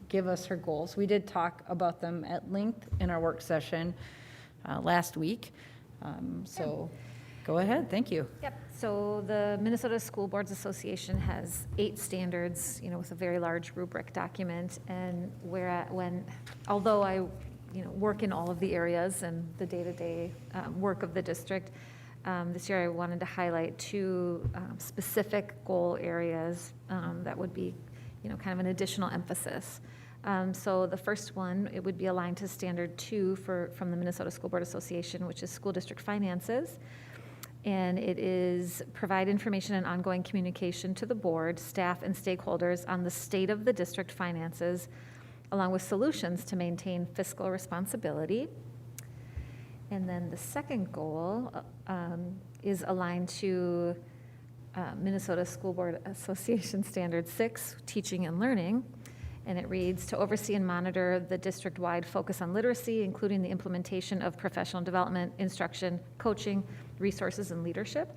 give us her goals. We did talk about them at length in our work session last week. So go ahead, thank you. Yep, so the Minnesota School Boards Association has 8 standards, with a very large rubric document, and although I, work in all of the areas and the day-to-day work of the district, this year I wanted to highlight 2 specific goal areas that would be, kind of an additional emphasis. So the first one, it would be aligned to Standard 2 from the Minnesota School Board Association, which is school district finances. And it is provide information and ongoing communication to the board, staff, and stakeholders on the state of the district finances, along with solutions to maintain fiscal responsibility. And then the second goal is aligned to Minnesota School Board Association Standard 6, Teaching and Learning. And it reads, to oversee and monitor the district-wide focus on literacy, including the implementation of professional development, instruction, coaching, resources, and leadership.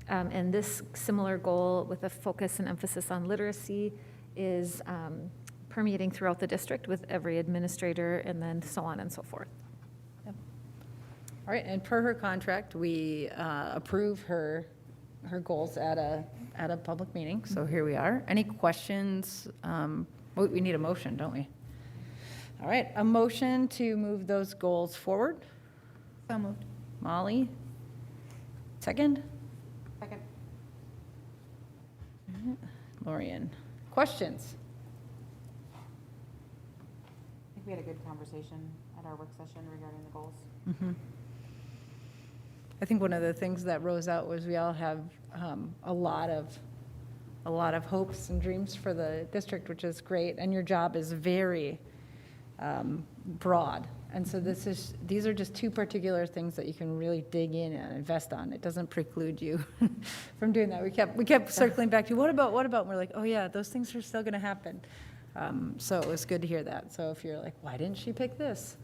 And this similar goal with a focus and emphasis on literacy is permeating throughout the district with every administrator, and then so on and so forth. All right, and per her contract, we approve her goals at a public meeting, so here we are. Any questions? We need a motion, don't we? All right, a motion to move those goals forward. So moved. Molly, second? Second. Lorian, questions? I think we had a good conversation at our work session regarding the goals. Mm-hmm. I think one of the things that rose out was we all have a lot of hopes and dreams for the district, which is great, and your job is very broad. And so these are just 2 particular things that you can really dig in and invest on. It doesn't preclude you from doing that. We kept circling back to what about, and we're like, oh yeah, those things are still going to happen. So it was good to hear that. So if you're like, why didn't she pick this?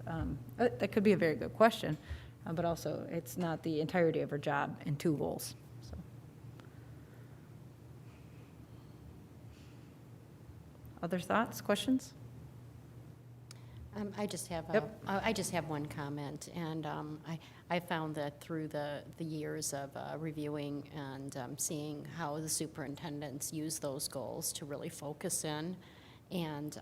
That could be a very good question, but also it's not the entirety of her job in 2 goals. So. Other thoughts, questions? I just have Yep. I just have one comment, and I found that through the years of reviewing and seeing how the superintendents use those goals to really focus in and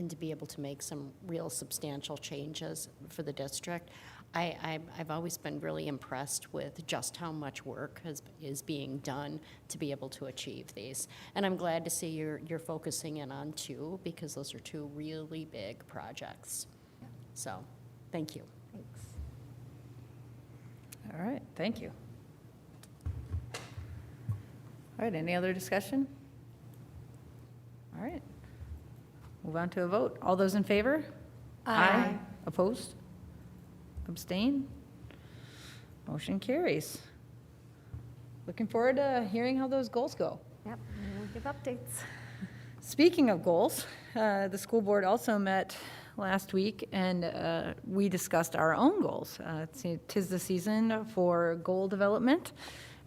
to be able to make some real substantial changes for the district. I've always been really impressed with just how much work is being done to be able to achieve these. And I'm glad to see you're focusing in on 2, because those are 2 really big projects. So, thank you. Thanks. All right, thank you. All right, any other discussion? All right. Move on to a vote. All those in favor? Aye. Opposed? Abstain? Motion carries. Looking forward to hearing how those goals go. Yep, and we'll give updates. Speaking of goals, the school board also met last week, and we discussed our own goals. Tis the season for goal development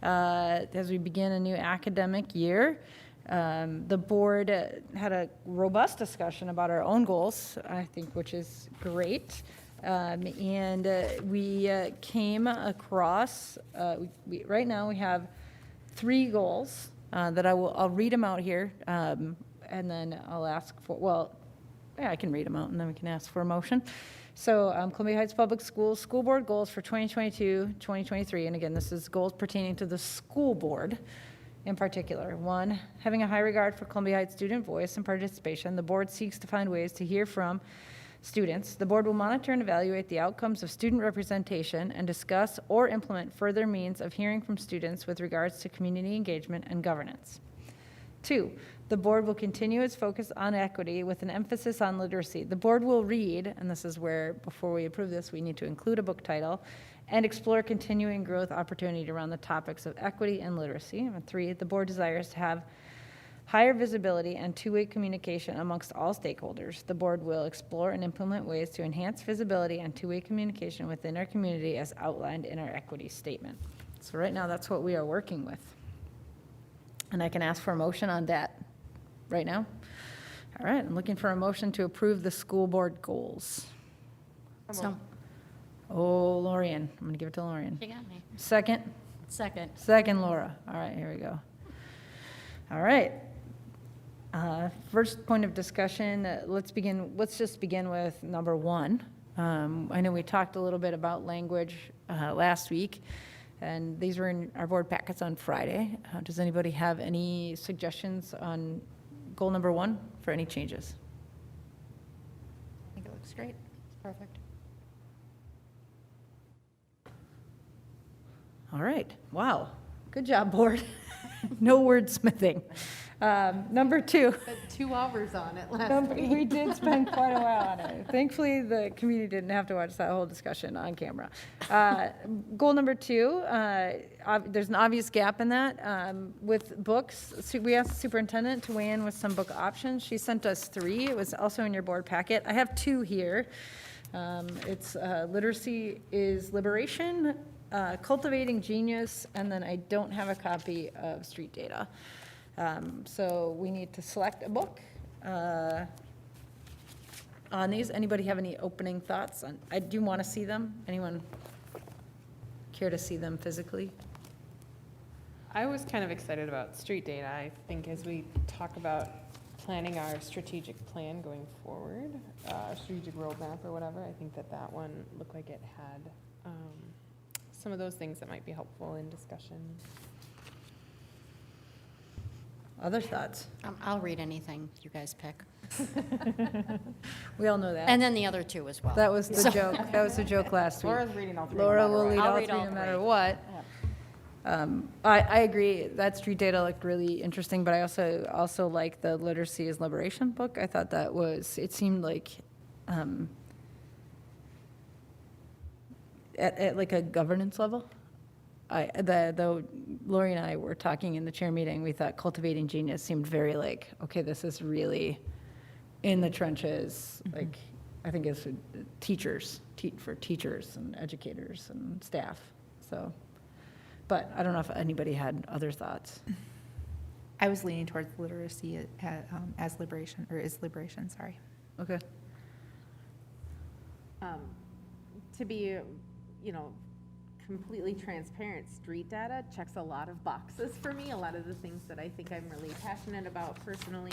as we begin a new academic year. The board had a robust discussion about our own goals, I think, which is great. And we came across, right now we have 3 goals that I'll read them out here, and then I'll ask for, well, yeah, I can read them out, and then we can ask for a motion. So Columbia Heights Public Schools School Board goals for 2022, 2023, and again, this is goals pertaining to the school board in particular. 1, having a high regard for Columbia Heights student voice and participation, the board seeks to find ways to hear from students. The board will monitor and evaluate the outcomes of student representation and discuss or implement further means of hearing from students with regards to community engagement and governance. 2, the board will continue its focus on equity with an emphasis on literacy. The board will read, and this is where, before we approve this, we need to include a book title, and explore continuing growth opportunity around the topics of equity and literacy. And 3, the board desires to have higher visibility and 2-way communication amongst all stakeholders. The board will explore and implement ways to enhance visibility and 2-way communication within our community as outlined in our equity statement. So right now, that's what we are working with. And I can ask for a motion on that right now. All right, I'm looking for a motion to approve the school board goals. So, Oh, Lorian, I'm gonna give it to Lorian. you got me. Second? Second, Laura. All right, here we go. All right. First point of discussion, let's just begin with number 1. I know we talked a little bit about language last week, and these were in our board packets on Friday. Does anybody have any suggestions on goal number 1 for any changes? I think it looks great. It's perfect. All right. Wow. Good job, board. No wordsmithing. Number 2. Spent 2 hours on it last week. We did spend quite a while on it. Thankfully, the community didn't have to watch that whole discussion on camera. Goal number 2, there's an obvious gap in that. With books, we asked the superintendent to weigh in with some book options. She sent us 3. It was also in your board packet. I have 2 here. It's Literacy is Liberation, Cultivating Genius, and then I don't have a copy of Street Data. So we need to select a book on these. Anybody have any opening thoughts? I do want to see them. Anyone care to see them physically? I was kind of excited about street data. I think as we talk about planning our strategic plan going forward, strategic roadmap or whatever, I think that one looked like it had some of those things that might be helpful in discussion. Other thoughts? I'll read anything you guys pick. We all know that. And then the other 2 as well. That was the joke. That was the joke last week. Laura's reading all 3. Laura will read I'll all read 3 all no matter 3. what. I agree. That street data looked really interesting, but I also like the Literacy is Liberation book. I thought that was, it seemed like at like a governance level. Though Lori and I were talking in the chair meeting, we thought Cultivating Genius seemed very like, okay, this is really in the trenches, like, I think it's teachers, for teachers and educators and staff, so. But I don't know if anybody had other thoughts. I was leaning towards literacy as liberation, or is liberation, sorry. Okay. To be, completely transparent, street data checks a lot of boxes for me, a lot of the things that I think I'm really passionate about personally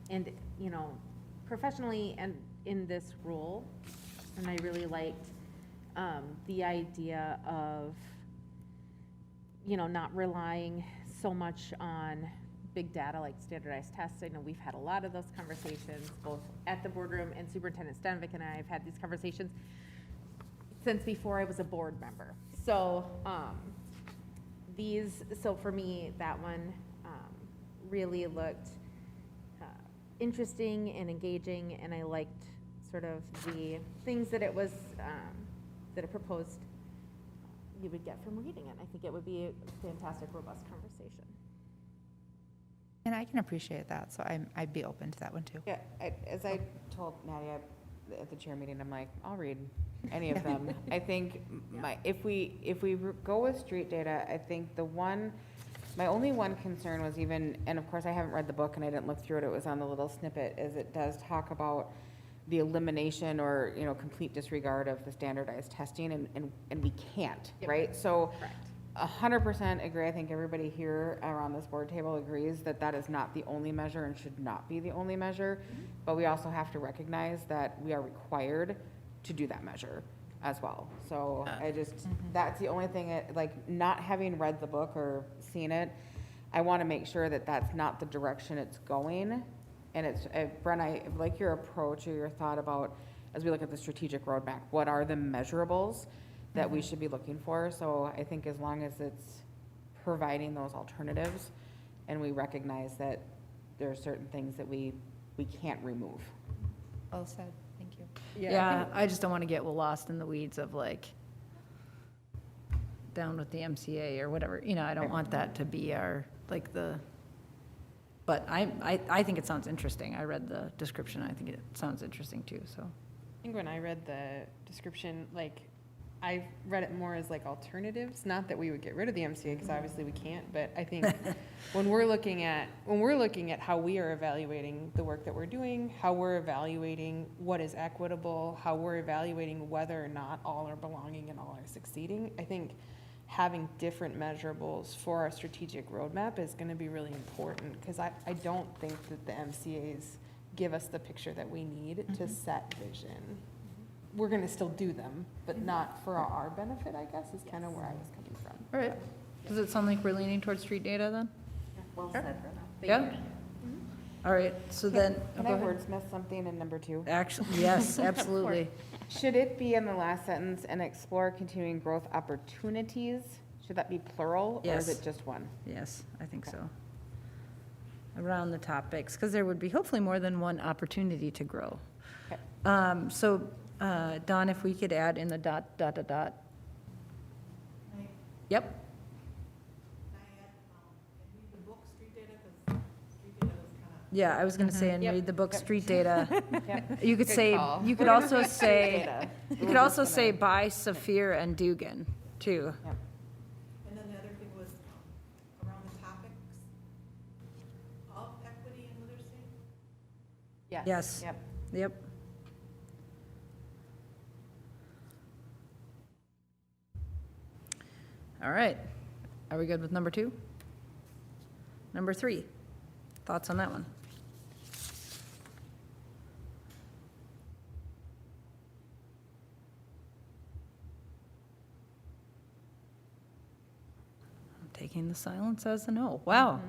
and, professionally and in this role. And I really liked the idea of, not relying so much on big data like standardized tests. I know we've had a lot of those conversations, both at the boardroom, and Superintendent Stenvik and I have had these conversations since before I was a board member. So so for me, that one really looked interesting and engaging, and I liked sort of the things that it was, that it proposed you would get from reading it. I think it would be a fantastic, robust conversation. And I can appreciate that, so I'd be open to that one too. Yeah, as I told Nadia at the chair meeting, I'm like, I'll read any of them. I think if we go with street data, I think my only one concern was even, and of course I haven't read the book and I didn't look through it, it was on the little snippet, is it does talk about the elimination or, complete disregard of the standardized testing, and we can't, right? So 100% agree. I think everybody here around this board table agrees that that is not the only measure and should not be the only measure. But we also have to recognize that we are required to do that measure as well. So I just, that's the only thing, not having read the book or seen it, I want to make sure that that's not the direction it's going. And it's, Bren, I like your approach or your thought about, as we look at the strategic roadmap, what are the measurables that we should be looking for? So I think as long as it's providing those alternatives and we recognize that there are certain things that we can't remove. Well said, thank you. Yeah, I just don't want to get lost in the weeds of down with the MCA or whatever, I don't want that to be our, but I think it sounds interesting. I read the description, I think it sounds interesting too, so. I think when I read the description, I read it more as alternatives, not that we would get rid of the MCA, because obviously we can't, but I think when we're looking at how we are evaluating the work that we're doing, how we're evaluating what is equitable, how we're evaluating whether or not all are belonging and all are succeeding, I think having different measurables for our strategic roadmap is going to be really important, because I don't think that the MCAs give us the picture that we need to set vision. We're going to still do them, but not for our benefit, I guess, is kind of where I was coming from. All right. Does it sound like we're leaning towards street data then? Well said, Brenna. Yeah? All right, so then. Can go I ahead. wordsmith something in number 2? Actually, yes, absolutely. Should it be in the last sentence, and explore continuing growth opportunities? Should that be plural, or is Yes. it just one? Yes, I think so. Around the topics, because there would be hopefully more than one opportunity to grow. Okay. So, Don, if we could add in the dot, dot, dot, dot. Yep. Yeah, I was going to say, and read the book, street data. You could Good say, call. you could We're gonna also read street say, data. you could also say by Saphir and Dugan, too. Yep. And then the other thing was around the topics of equity and literacy. Yes. Yep. Yep. All right. Are we good with number 2? Number 3, thoughts on that one? I'm taking the silence as a no. Wow.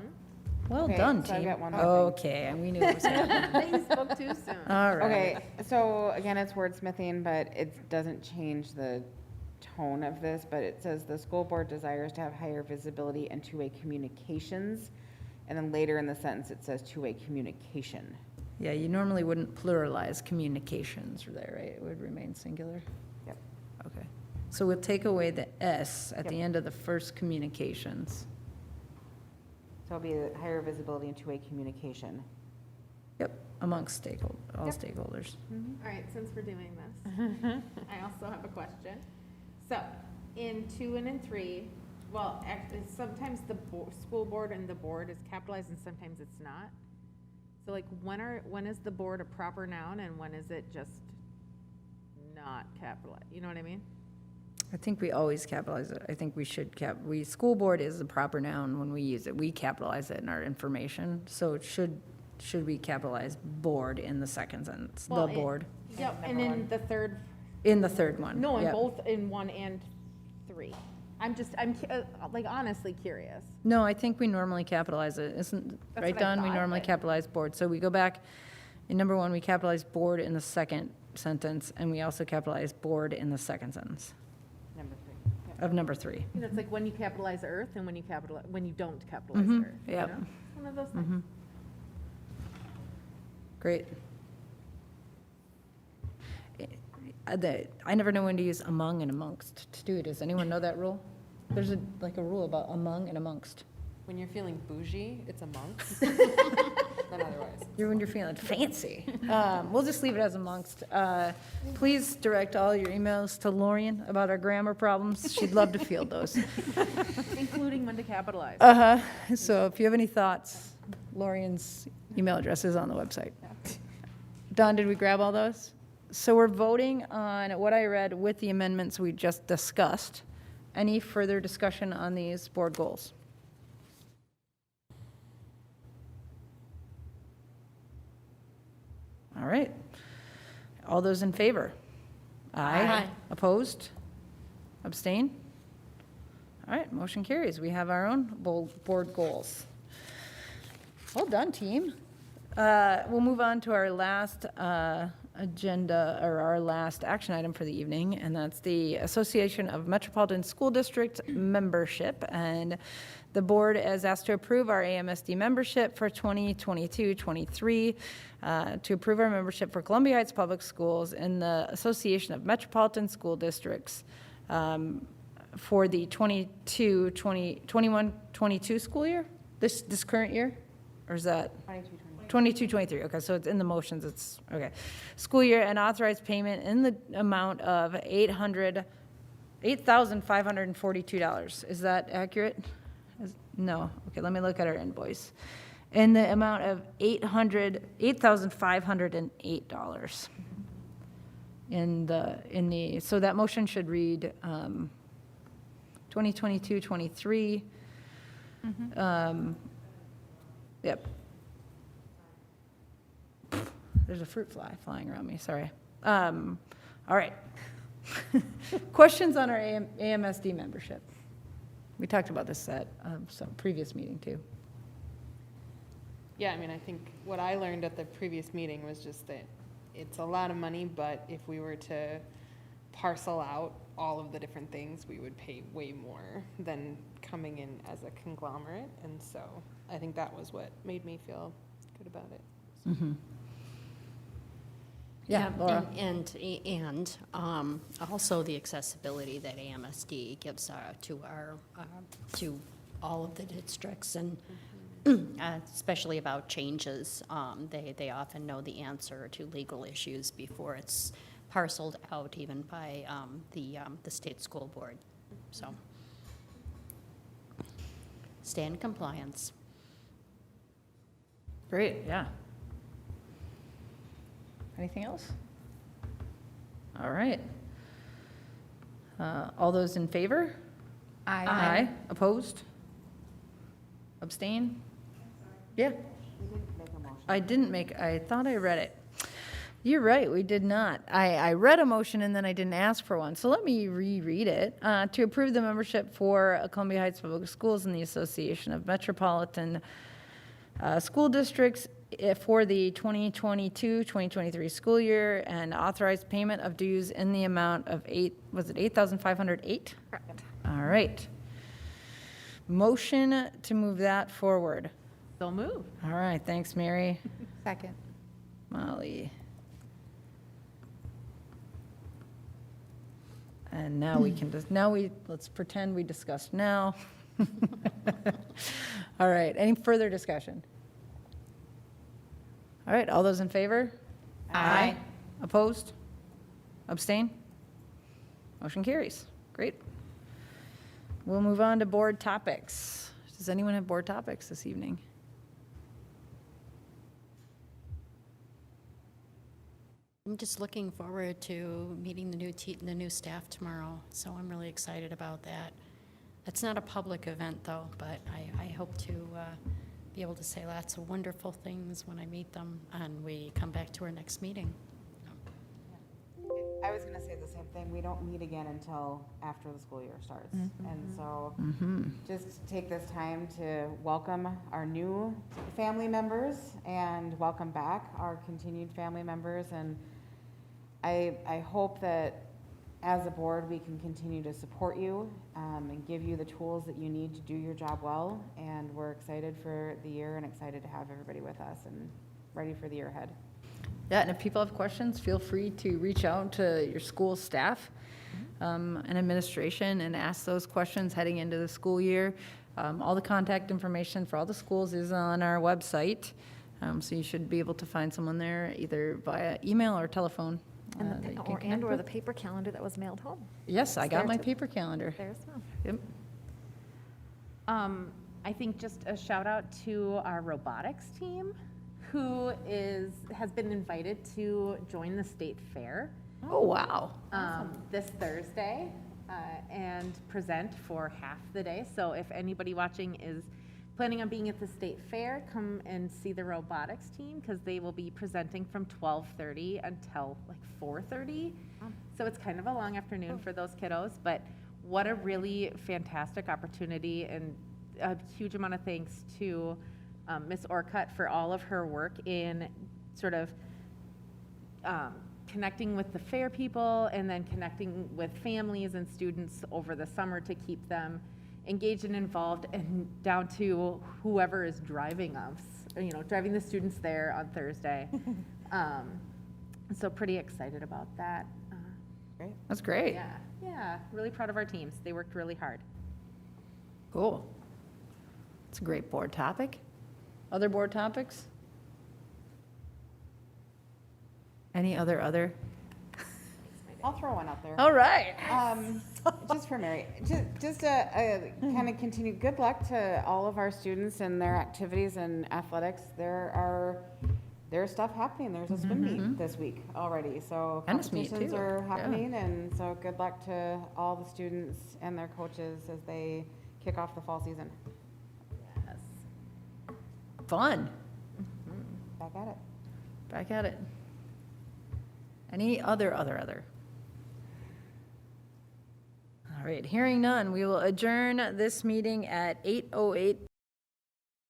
Well Okay, done, so I've team. got one more thing. Okay, and we knew it was happening. They spoke too soon. All right. Okay, so again, it's wordsmithing, but it doesn't change the tone of this, but it says the school board desires to have higher visibility and two-way communications. And then later in the sentence, it says two-way communication. Yeah, you normally wouldn't pluralize communications there, right? It would remain singular. Yep. Okay. So we'll take away the S at the Yep. end of the first communications. So it'll be higher visibility and two-way communication. Yep, amongst all stakeholders. All right, since we're doing this, I also have a question. So, in 2 and in 3, well, actually, sometimes the school board and the board is capitalized and sometimes it's not. So like, when is the board a proper noun and when is it just not capitalized? You know what I mean? I think we always capitalize it. I think we should school board is the proper noun when we use it. We capitalize it in our information. So it should we capitalize board in the second sentence, Well, the board, Yep, and in the third, in the third one. no, in Yep. both, in 1 and 3. I'm like honestly curious. No, I think we normally capitalize it. Isn't, That's right, what I Don? We thought, normally but- capitalize board. So we go back, in number 1, we capitalize board in the second sentence, and we also capitalize board in the second sentence Number 3. Yep. of number 3. You know, it's like when you capitalize Earth and when you don't capitalize Earth. you Yep. know? One of those things. Great. I never know when to use among and amongst to do it. Does anyone know that rule? There's a rule about among and amongst. When you're feeling bougie, it's amongst, not otherwise. When you're feeling fancy. We'll just leave it as amongst. Please direct all your emails to Lorian about our grammar problems. She'd love to field those. Including when to capitalize. Uh-huh. So if you have any thoughts, Lorian's email address is on the website. Don, did we grab all those? So we're voting on what I read with the amendments we just discussed. Any further discussion on these board goals? All right. All those in favor? Aye. Opposed? Abstain? All right, motion carries. We have our own board goals. Well done, team. We'll move on to our last agenda, or our last action item for the evening, and that's the Association of Metropolitan School District membership. And the board is asked to approve our AMSD membership for 2022-23, to approve our membership for Columbia Heights Public Schools and the Association of Metropolitan School Districts for the 21-22 school year? This current year? Or is that? 22-23, okay, so it's in the motions, it's, okay. School year and authorized payment in the amount of $8,542. Is that accurate? No, okay, let me look at our invoice. In the amount of $8,508. So that motion should read 2022-23. Yep. There's a fruit fly flying around me, sorry. All right. Questions on our AMSD membership? We talked about this at some previous meeting too. Yeah, I mean, I think what I learned at the previous meeting was just that it's a lot of money, but if we were to parcel out all of the different things, we would pay way more than coming in as a conglomerate. And so I think that was what made me feel good about it. Mm-hmm. Yeah, Laura. And also the accessibility that AMSD gives to all of the districts, and especially about changes. They often know the answer to legal issues before it's parceled out, even by the state school board. So stay in compliance. Great, yeah. Anything else? All right. All those in favor? Aye. Opposed? Abstain? Yeah. I thought I read it. You're right, we did not. I read a motion and then I didn't ask for one. So let me reread it. To approve the membership for Columbia Heights Public Schools and the Association of Metropolitan School Districts for the 2022-2023 school year, and authorized payment of dues in the amount of $8,508? Correct. All right. Motion to move that forward. So move. All right, thanks, Mary. Second. Molly. And now we can let's pretend we discussed now. All right, any further discussion? All right, all those in favor? Aye. Opposed? Abstain? Motion carries. Great. We'll move on to board topics. Does anyone have board topics this evening? I'm just looking forward to meeting the new staff tomorrow, so I'm really excited about that. It's not a public event, though, but I hope to be able to say lots of wonderful things when I meet them and we come back to our next meeting. I was gonna say the same thing. We don't meet again until after the school year starts. And so just take this time to welcome our new family members and welcome back our continued family members. And I hope that as a board, we can continue to support you and give you the tools that you need to do your job well. And we're excited for the year and excited to have everybody with us and ready for the year ahead. Yeah, and if people have questions, feel free to reach out to your school staff and administration and ask those questions heading into the school year. All the contact information for all the schools is on our website, so you should be able to find someone there either via email or telephone. And that the, you pa- can or, connect and or with. the paper calendar that was mailed home. Yes, I It's got there my too. paper calendar. There as well. Yep. I think just a shout out to our robotics team, who has been invited to join the state fair Oh, wow. this Thursday and present for half the day. So if anybody watching is planning on being at the state fair, come and see the robotics team because they will be presenting from 12:30 until like 4:30. So it's kind of a long afternoon for those kiddos, but what a really fantastic opportunity, and a huge amount of thanks to Miss Orcutt for all of her work in sort of connecting with the fair people and then connecting with families and students over the summer to keep them engaged and involved, and down to whoever is driving us, driving the students there on Thursday. So pretty excited about that. Great. That's great. Yeah, really proud of our teams. They worked really hard. Cool. It's a great board topic. Other board topics? Any other? I'll throw one out there. All right. Just for Mary, just a kind of continue, good luck to all of our students and their activities and athletics. There's stuff happening. There's a swim meet this week already, so Tennis meet, competitions too. are Yeah. happening, and so good luck to all the students and their coaches as they kick off the fall season. Yes. Fun. Back at it. Back at it. Any other? All right, hearing none, we will adjourn this meeting at 8:08